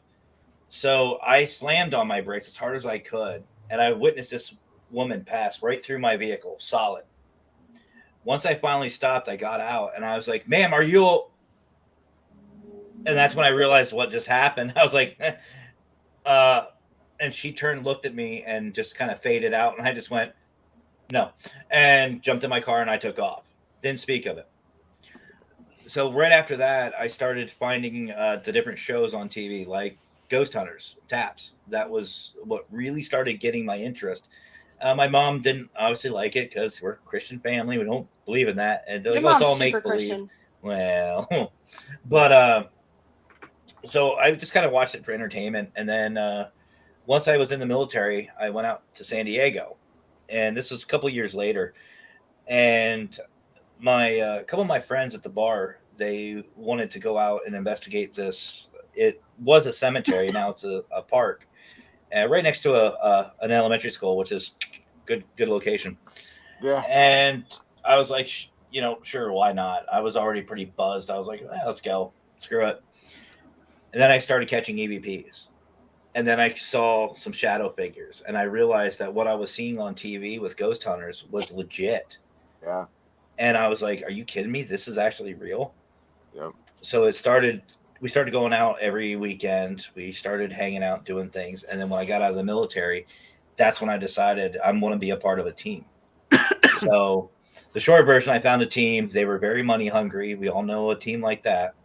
Speaker 3: So I slammed on my brakes as hard as I could, and I witnessed this woman pass right through my vehicle, solid. Once I finally stopped, I got out, and I was like, "Ma'am, are you?" And that's when I realized what just happened. I was like, and she turned, looked at me, and just kind of faded out. And I just went, no, and jumped in my car and I took off. Didn't speak of it. So right after that, I started finding the different shows on TV, like Ghost Hunters, Taps. That was what really started getting my interest. My mom didn't obviously like it because we're a Christian family. We don't believe in that. And
Speaker 6: Your
Speaker 3: it's
Speaker 6: mom's
Speaker 3: all
Speaker 6: super
Speaker 3: make believe.
Speaker 6: Christian.
Speaker 3: Well, but so I just kind of watched it for entertainment. And then once I was in the military, I went out to San Diego. And this was a couple years later. And my couple of my friends at the bar, they wanted to go out and investigate this. It was a cemetery. Now it's a park. Right next to an elementary school, which is good location.
Speaker 1: Yeah.
Speaker 3: And I was like, sure, why not? I was already pretty buzzed. I was like, let's go. Screw it. And then I started catching EVPs. And then I saw some shadow figures. And I realized that what I was seeing on TV with Ghost Hunters was legit.
Speaker 1: Yeah.
Speaker 3: And I was like, are you kidding me? This is actually real?
Speaker 1: Yep.
Speaker 3: So we started going out every weekend. We started hanging out, doing things. And then when I got out of the military, that's when I decided I want to be a part of a team. So the short version, I found a team. They were very money hungry. We all know a team like that.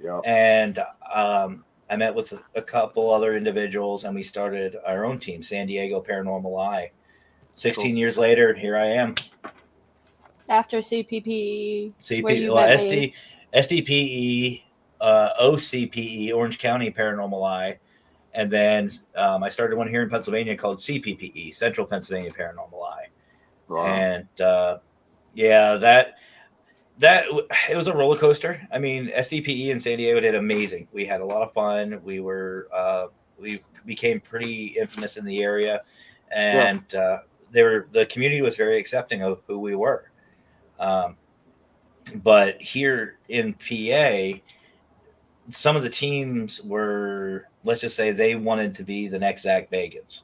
Speaker 1: Yep.
Speaker 3: And I met with a couple other individuals, and we started our own team, San Diego Paranormal Eye. 16 years later, here I am.
Speaker 6: After CPP,
Speaker 3: SDPE, OCPE, Orange County Paranormal Eye. And then I started one here in Pennsylvania called CPPE, Central Pennsylvania Paranormal Eye.
Speaker 1: Wow.
Speaker 3: And that it was a roller coaster. I mean, SDPE in San Diego did amazing. We had a lot of fun. We became pretty infamous in the area, and the community was very accepting of who we were. But here in PA, some of the teams were, let's just say, they wanted to be the next Zach Bagans.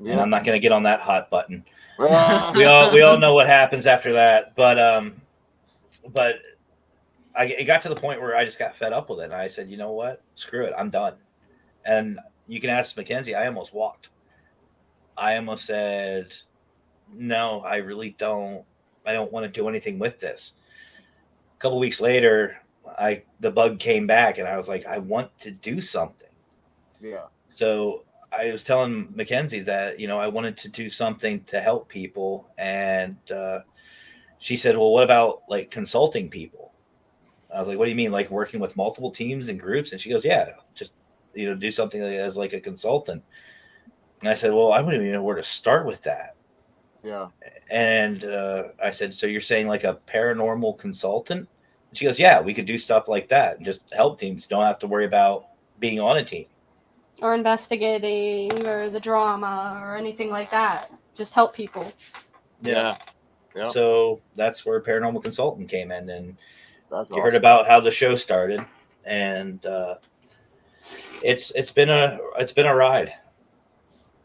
Speaker 3: Yeah. And I'm not going to get on that hot button. we all know what happens after that. But it got to the point where I just got fed up with it. And I said, you know what? Screw it. I'm done. And you can ask Mackenzie. I almost walked. I almost said, no, I really don't. I don't want to do anything with this. A couple weeks later, the bug came back, and I was like, I want to do something.
Speaker 1: Yeah.
Speaker 3: So I was telling Mackenzie that, I wanted to do something to help people. And she said, well, what about like consulting people? I was like, what do you mean? Like working with multiple teams and groups? And she goes, yeah, just, do something as like a consultant. And I said, well, I wouldn't even know where to start with that.
Speaker 1: Yeah.
Speaker 3: And I said, so you're saying like a paranormal consultant? And she goes, yeah, we could do stuff like that and just help teams. Don't have to worry about being on a team.
Speaker 6: Or investigating or the drama or anything like that. Just help people.
Speaker 3: Yeah. Yep. So that's where Paranormal Consultant came in. And you heard about how the show started. And it's been a ride.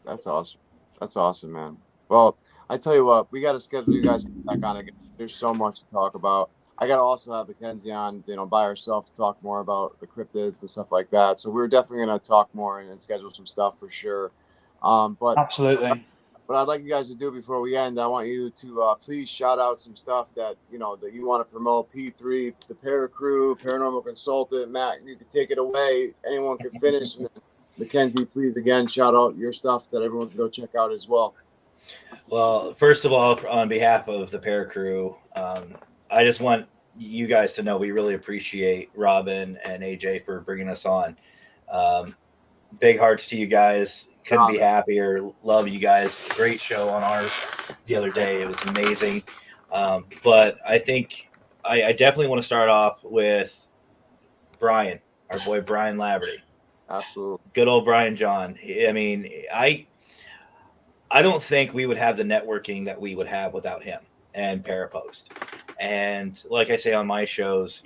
Speaker 1: That's awesome. That's awesome, man. Well, I tell you what, we got to schedule you guys back on again There's so much to talk about. I got to also have Mackenzie on, by herself to talk more about the cryptids and stuff like that. So we're definitely going to talk more and schedule some stuff for sure. But
Speaker 2: Absolutely.
Speaker 1: what I'd like you guys to do before we end, I want you to please shout out some stuff that, that you want to promote. P3, the PARACREW, Paranormal Consultant. Matt, you can take it away. Anyone can finish. And then Mackenzie, please, again, shout out your stuff that everyone can go check out as well.
Speaker 3: Well, first of all, on behalf of the PARACREW, I just want you guys to know we really appreciate Robin and AJ for bringing us on. Big hearts to you guys. Couldn't be happier. Love you guys. Great show on ours the other day. It was amazing. But I think I definitely want to start off with Brian, our boy Brian Laverty.
Speaker 1: Absolutely.
Speaker 3: Good old Brian John. I mean, I don't think we would have the networking that we would have without him and Parapost. And like I say on my shows,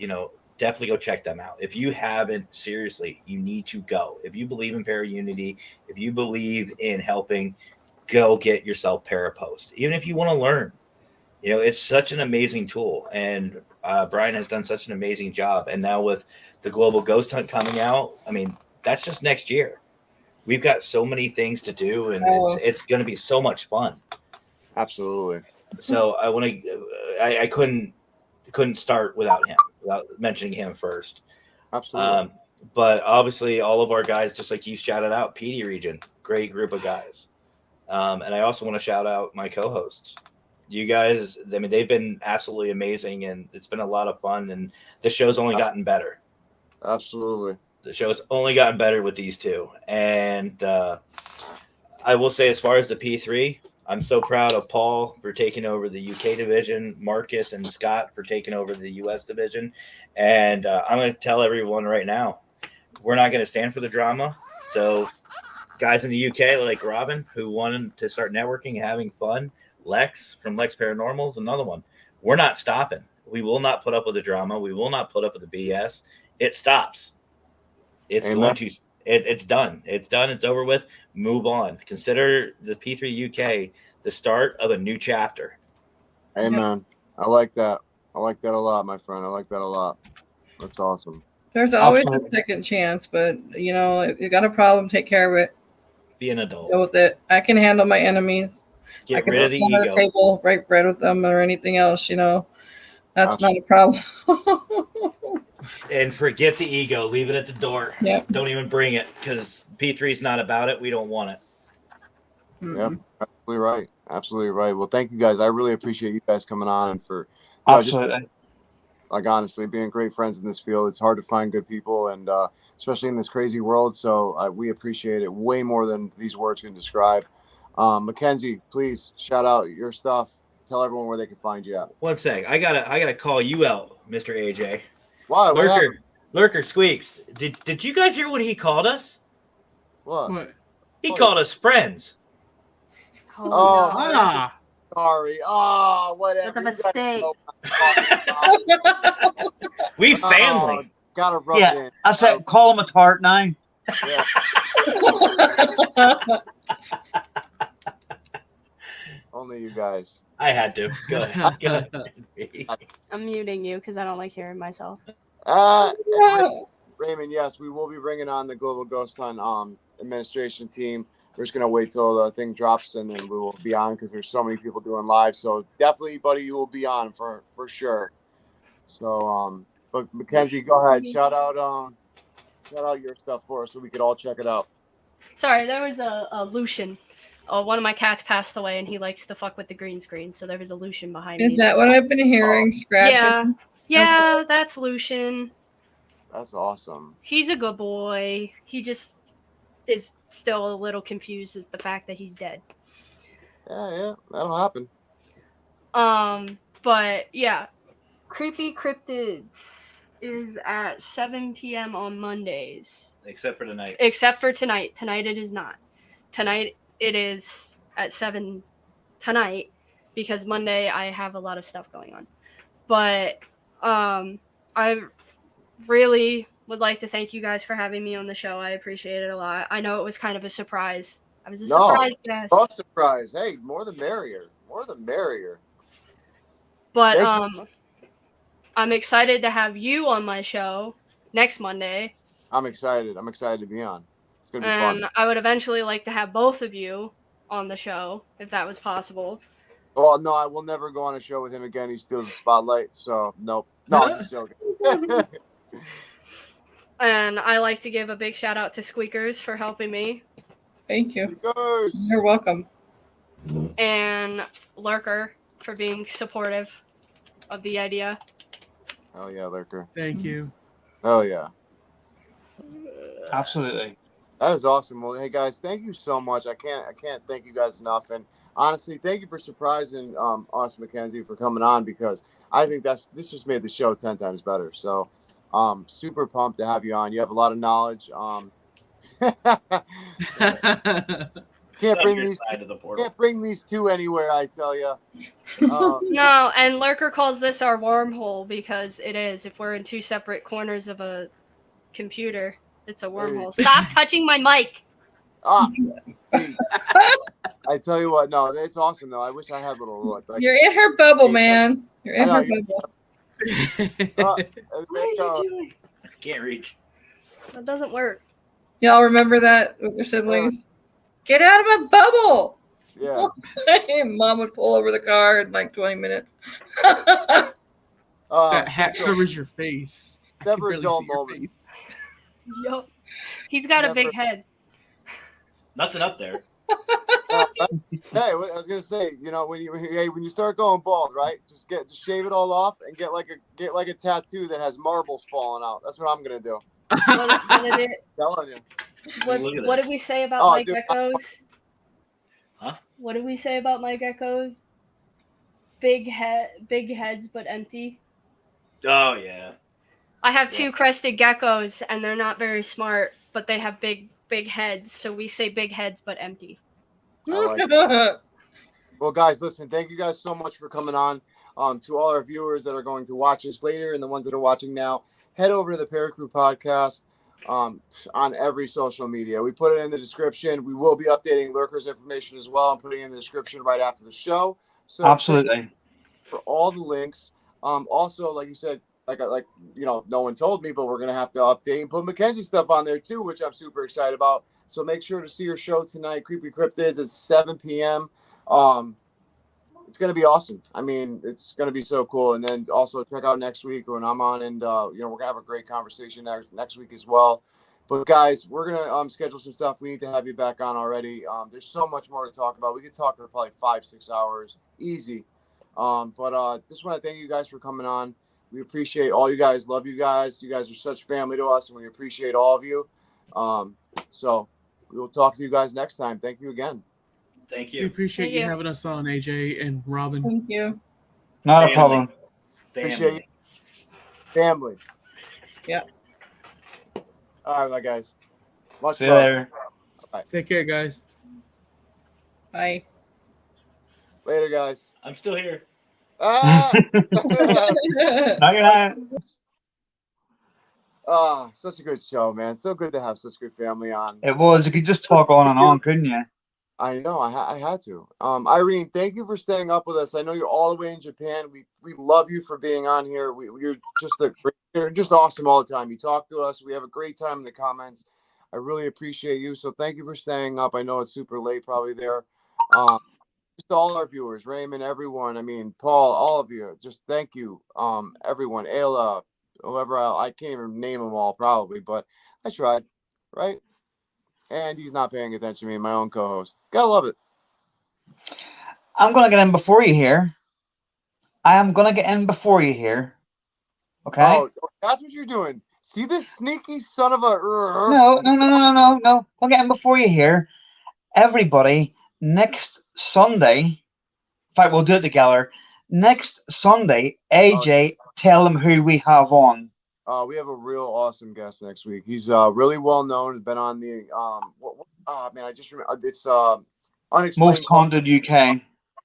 Speaker 3: definitely go check them out. If you haven't, seriously, you need to go. If you believe in Paraunity, if you believe in helping, go get yourself Parapost. Even if you want to learn, it's such an amazing tool. And Brian has done such an amazing job. And now with the Global Ghost Hunt coming out, I mean, that's just next year. We've got so many things to do, and it's going to be so much fun.
Speaker 1: Absolutely.
Speaker 3: So I couldn't start without him, without mentioning him first.
Speaker 1: Absolutely.
Speaker 3: But obviously all of our guys, just like you shouted out, PD Region, great group of guys. And I also want to shout out my co-hosts. You guys, I mean, they've been absolutely amazing, and it's been a lot of fun, and the show's only gotten better.
Speaker 1: Absolutely.
Speaker 3: The show's only gotten better with these two. And I will say, as far as the P3, I'm so proud of Paul for taking over the UK division, Marcus and Scott for taking over the US division. And I'm going to tell everyone right now, we're not going to stand for the drama. So guys in the UK, like Robin, who wanted to start networking and having fun, Lex from Lex Paranormal is another one. We're not stopping. We will not put up with the drama. We will not put up with the BS. It stops. It's going to. It's done. It's done. It's over with. Move on. Consider the P3 UK the start of a new chapter.
Speaker 1: Amen. I like that. I like that a lot, my friend. I like that a lot. That's awesome.
Speaker 4: There's always a second chance, but if you got a problem, take care of it.
Speaker 3: Be an adult.
Speaker 4: Deal with it. I can handle my enemies.
Speaker 3: Get rid of the ego.
Speaker 4: On the table, break bread with them, or anything else. That's not a problem.
Speaker 3: And forget the ego. Leave it at the door.
Speaker 4: Yep.
Speaker 3: Don't even bring it, because P3 is not about it. We don't want it.
Speaker 1: Yep. Absolutely right. Absolutely right. Well, thank you guys. I really appreciate you guys coming on and for
Speaker 2: absolutely.
Speaker 1: Like honestly, being great friends in this field. It's hard to find good people, and especially in this crazy world. So we appreciate it way more than these words can describe. Mackenzie, please shout out your stuff. Tell everyone where they can find you at.
Speaker 3: One sec. I gotta call you out, Mr. AJ.
Speaker 1: Why?
Speaker 3: Lurker, Squeeks. Did you guys hear what he called us?
Speaker 1: What?
Speaker 3: He called us friends.
Speaker 1: Oh, sorry. Oh, whatever.
Speaker 6: That's a mistake.
Speaker 3: We family.
Speaker 1: Gotta rub it in.
Speaker 2: I said, call him a tart now.
Speaker 1: Yeah. Only you guys.
Speaker 3: I had to. Go ahead. Go ahead.
Speaker 6: I'm muting you because I don't like hearing myself.
Speaker 1: Raymond, yes, we will be bringing on the Global Ghost Hunt administration team. We're just going to wait till the thing drops, and then we will be on because there's so many people doing live. So definitely, buddy, you will be on for sure. So, but Mackenzie, go ahead. Shout out your stuff for us so we could all check it out.
Speaker 6: Sorry, there was a Lucian. One of my cats passed away, and he likes to fuck with the green screen. So there was a Lucian behind me.
Speaker 4: Is that what I've been hearing? Scratches?
Speaker 6: Yeah, that's Lucian.
Speaker 1: That's awesome.
Speaker 6: He's a good boy. He just is still a little confused at the fact that he's dead.
Speaker 1: Yeah, that'll happen.
Speaker 6: But yeah, Creepy Cryptids is at 7 p.m. on Mondays.
Speaker 3: Except for tonight.
Speaker 6: Except for tonight. Tonight it is not. Tonight it is at 7 tonight because Monday I have a lot of stuff going on. But I really would like to thank you guys for having me on the show. I appreciate it a lot. I know it was kind of a surprise. I was a surprise guest.
Speaker 1: Oh, surprise. Hey, more the merrier. More the merrier.
Speaker 6: But
Speaker 1: Thank
Speaker 6: I'm excited to have you on my show next Monday.
Speaker 1: I'm excited. I'm excited to be on. It's gonna be
Speaker 6: And
Speaker 1: fun.
Speaker 6: I would eventually like to have both of you on the show, if that was possible.
Speaker 1: Oh no, I will never go on a show with him again. He steals the spotlight. So nope. No, I'm just joking.
Speaker 6: And I like to give a big shout out to Squeakers for helping me.
Speaker 4: Thank you.
Speaker 1: Guys.
Speaker 4: You're welcome.
Speaker 6: And Lurker for being supportive of the idea.
Speaker 1: Hell yeah, Lurker.
Speaker 7: Thank you.
Speaker 1: Oh yeah.
Speaker 2: Absolutely.
Speaker 1: That is awesome. Well, hey guys, thank you so much. I can't thank you guys enough. And honestly, thank you for surprising us, Mackenzie, for coming on, because I think this just made the show 10 times better. So super pumped to have you on. You have a lot of knowledge. Can't bring these two anywhere, I tell you.
Speaker 6: No, and Lurker calls this our wormhole because it is. If we're in two separate corners of a computer, it's a wormhole. Stop touching my mic.
Speaker 1: Geez. I tell you what, no, it's awesome though. I wish I had little. Like,
Speaker 4: You're in her bubble, man. You're in her bubble.
Speaker 6: What are you doing?
Speaker 3: I can't reach.
Speaker 6: That doesn't work.
Speaker 4: Y'all remember that with your siblings? Get out of my bubble.
Speaker 1: Yeah.
Speaker 4: Mom would pull over the car in like 20 minutes.
Speaker 7: That hat covers your face.
Speaker 1: Never a dull moment.
Speaker 6: Yup. He's got a big head.
Speaker 3: Nothing up there.
Speaker 1: Hey, I was gonna say, you know, when you start going bald, right? Just shave it all off and get like a tattoo that has marbles falling out. That's what I'm gonna do. Telling you.
Speaker 6: What did we say about my geckos?
Speaker 3: Huh?
Speaker 6: What did we say about my geckos? Big heads, but empty.
Speaker 3: Oh yeah.
Speaker 6: I have two crested geckos, and they're not very smart, but they have big heads. So we say big heads, but empty.
Speaker 1: Well, guys, listen. Thank you guys so much for coming on. To all our viewers that are going to watch us later and the ones that are watching now, head over to the PARACREW Podcast on every social media. We put it in the description. We will be updating Lurker's information as well and putting it in the description right after the show. So
Speaker 2: absolutely,
Speaker 1: for all the links. Also, like you said, like you know, no one told me, but we're gonna have to update and put Mackenzie's stuff on there too, which I'm super excited about. So make sure to see your show tonight, Creepy Cryptids, at 7 p.m. It's gonna be awesome. I mean, it's gonna be so cool. And then also check out next week when I'm on, and you know, we're gonna have a great conversation next week as well. But guys, we're gonna schedule some stuff. We need to have you back on already. There's so much more to talk about. We could talk for probably 5-6 hours, easy. But just want to thank you guys for coming on. We appreciate all you guys. Love you guys. You guys are such family to us, and we appreciate all of you. So we will talk to you guys next time. Thank you again.
Speaker 3: Thank
Speaker 7: We
Speaker 3: you.
Speaker 7: appreciate you having us on, AJ and Robin.
Speaker 4: Thank you.
Speaker 2: Not a problem.
Speaker 1: Appreciate you. Family.
Speaker 4: Yeah.
Speaker 1: All right, my guys. Much
Speaker 2: See you
Speaker 1: love.
Speaker 2: later.
Speaker 1: Bye.
Speaker 7: Take care, guys.
Speaker 4: Bye.
Speaker 1: Later, guys.
Speaker 3: I'm still here.
Speaker 1: Ah! Such a good show, man. So good to have such good family on.
Speaker 2: It was. You could just talk on and on, couldn't you?
Speaker 1: I know. I had to. Irene, thank you for staying up with us. I know you're all the way in Japan. We love you for being on here. You're just awesome all the time. You talk to us. We have a great time in the comments. I really appreciate you. So thank you for staying up. I know it's super late probably there. Just all our viewers, Raymond, everyone. I mean, Paul, all of you. Just thank you. Everyone, Ayla, whoever I can't even name them all probably, but I tried, right? And he's not paying attention to me, my own co-host. Gotta love it.
Speaker 2: I'm gonna get in before you here. I am gonna get in before you here. Okay?
Speaker 1: Oh, that's what you're doing. See this sneaky son of a...
Speaker 2: No. I'll get in before you here. Everybody, next Sunday, in fact, we'll do it together. Next Sunday, AJ, tell them who we have on.
Speaker 1: We have a real awesome guest next week. He's really well known. Has been on the man, I just remember it's Unexplained
Speaker 2: Most Haunted UK.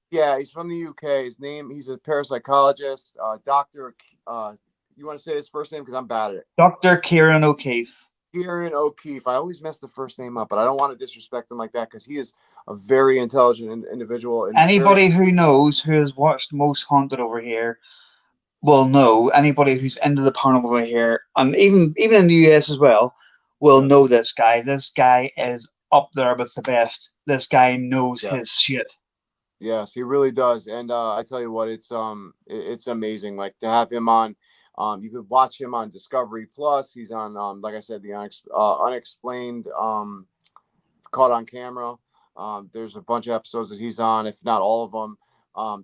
Speaker 1: Yeah, he's from the UK. He's a parapsychologist, Doctor. You want to say his first name because I'm bad at it.
Speaker 2: Dr. Kieran O'Keefe.
Speaker 1: Kieran O'Keefe. I always mess the first name up, but I don't want to disrespect him like that because he is a very intelligent individual. And
Speaker 2: Anybody who knows, who has watched Most Haunted over here, will know. Anybody who's into the paranormal over here, and even in the US as well, will know this guy. This guy is up there with the best. This guy knows his shit.
Speaker 1: Yes, he really does. And I tell you what, it's amazing. Like to have him on. You could watch him on Discovery Plus. He's on, like I said, the Unexplained, Caught on Camera. There's a bunch of episodes that he's on, if not all of them,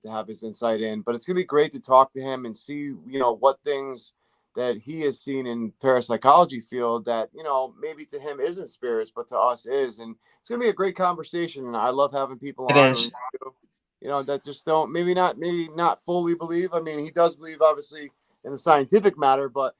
Speaker 1: to have his insight in. But it's gonna be great to talk to him and see, what things that he has seen in parapsychology field that maybe to him isn't spirits, but to us is. And it's gonna be a great conversation. And I love having people on. That just don't maybe not fully believe. I mean, he does believe, obviously, in the scientific matter, but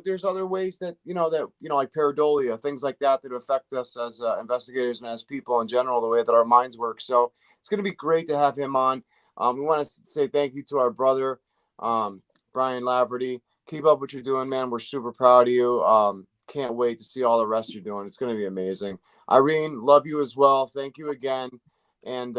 Speaker 1: there's other ways that like pareidolia, things like that affect us as investigators and as people in general, the way that our minds work. So it's going to be great to have him on. We want to say thank you to our brother Brian Laverty. Keep up what you're doing, man. We're super proud of you. Can't wait to see all the rest you're doing. It's going to be amazing. Irene, love you as well. Thank you again. And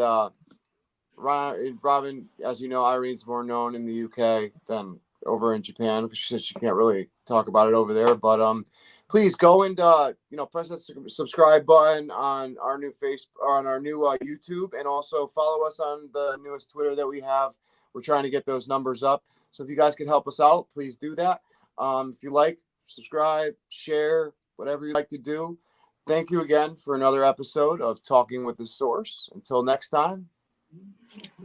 Speaker 1: Robin, as you know, Irene's more known in the UK than over in Japan because she said she can't really talk about it over there. But please go and press that subscribe button on our new YouTube, and also follow us on the newest Twitter that we have. We're trying to get those numbers up, so if you guys could help us out, please do that. If you like, subscribe, share, whatever you like to do. Thank you again for another episode of Talking with the Source. Until next time,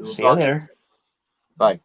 Speaker 2: see you later.
Speaker 1: Bye.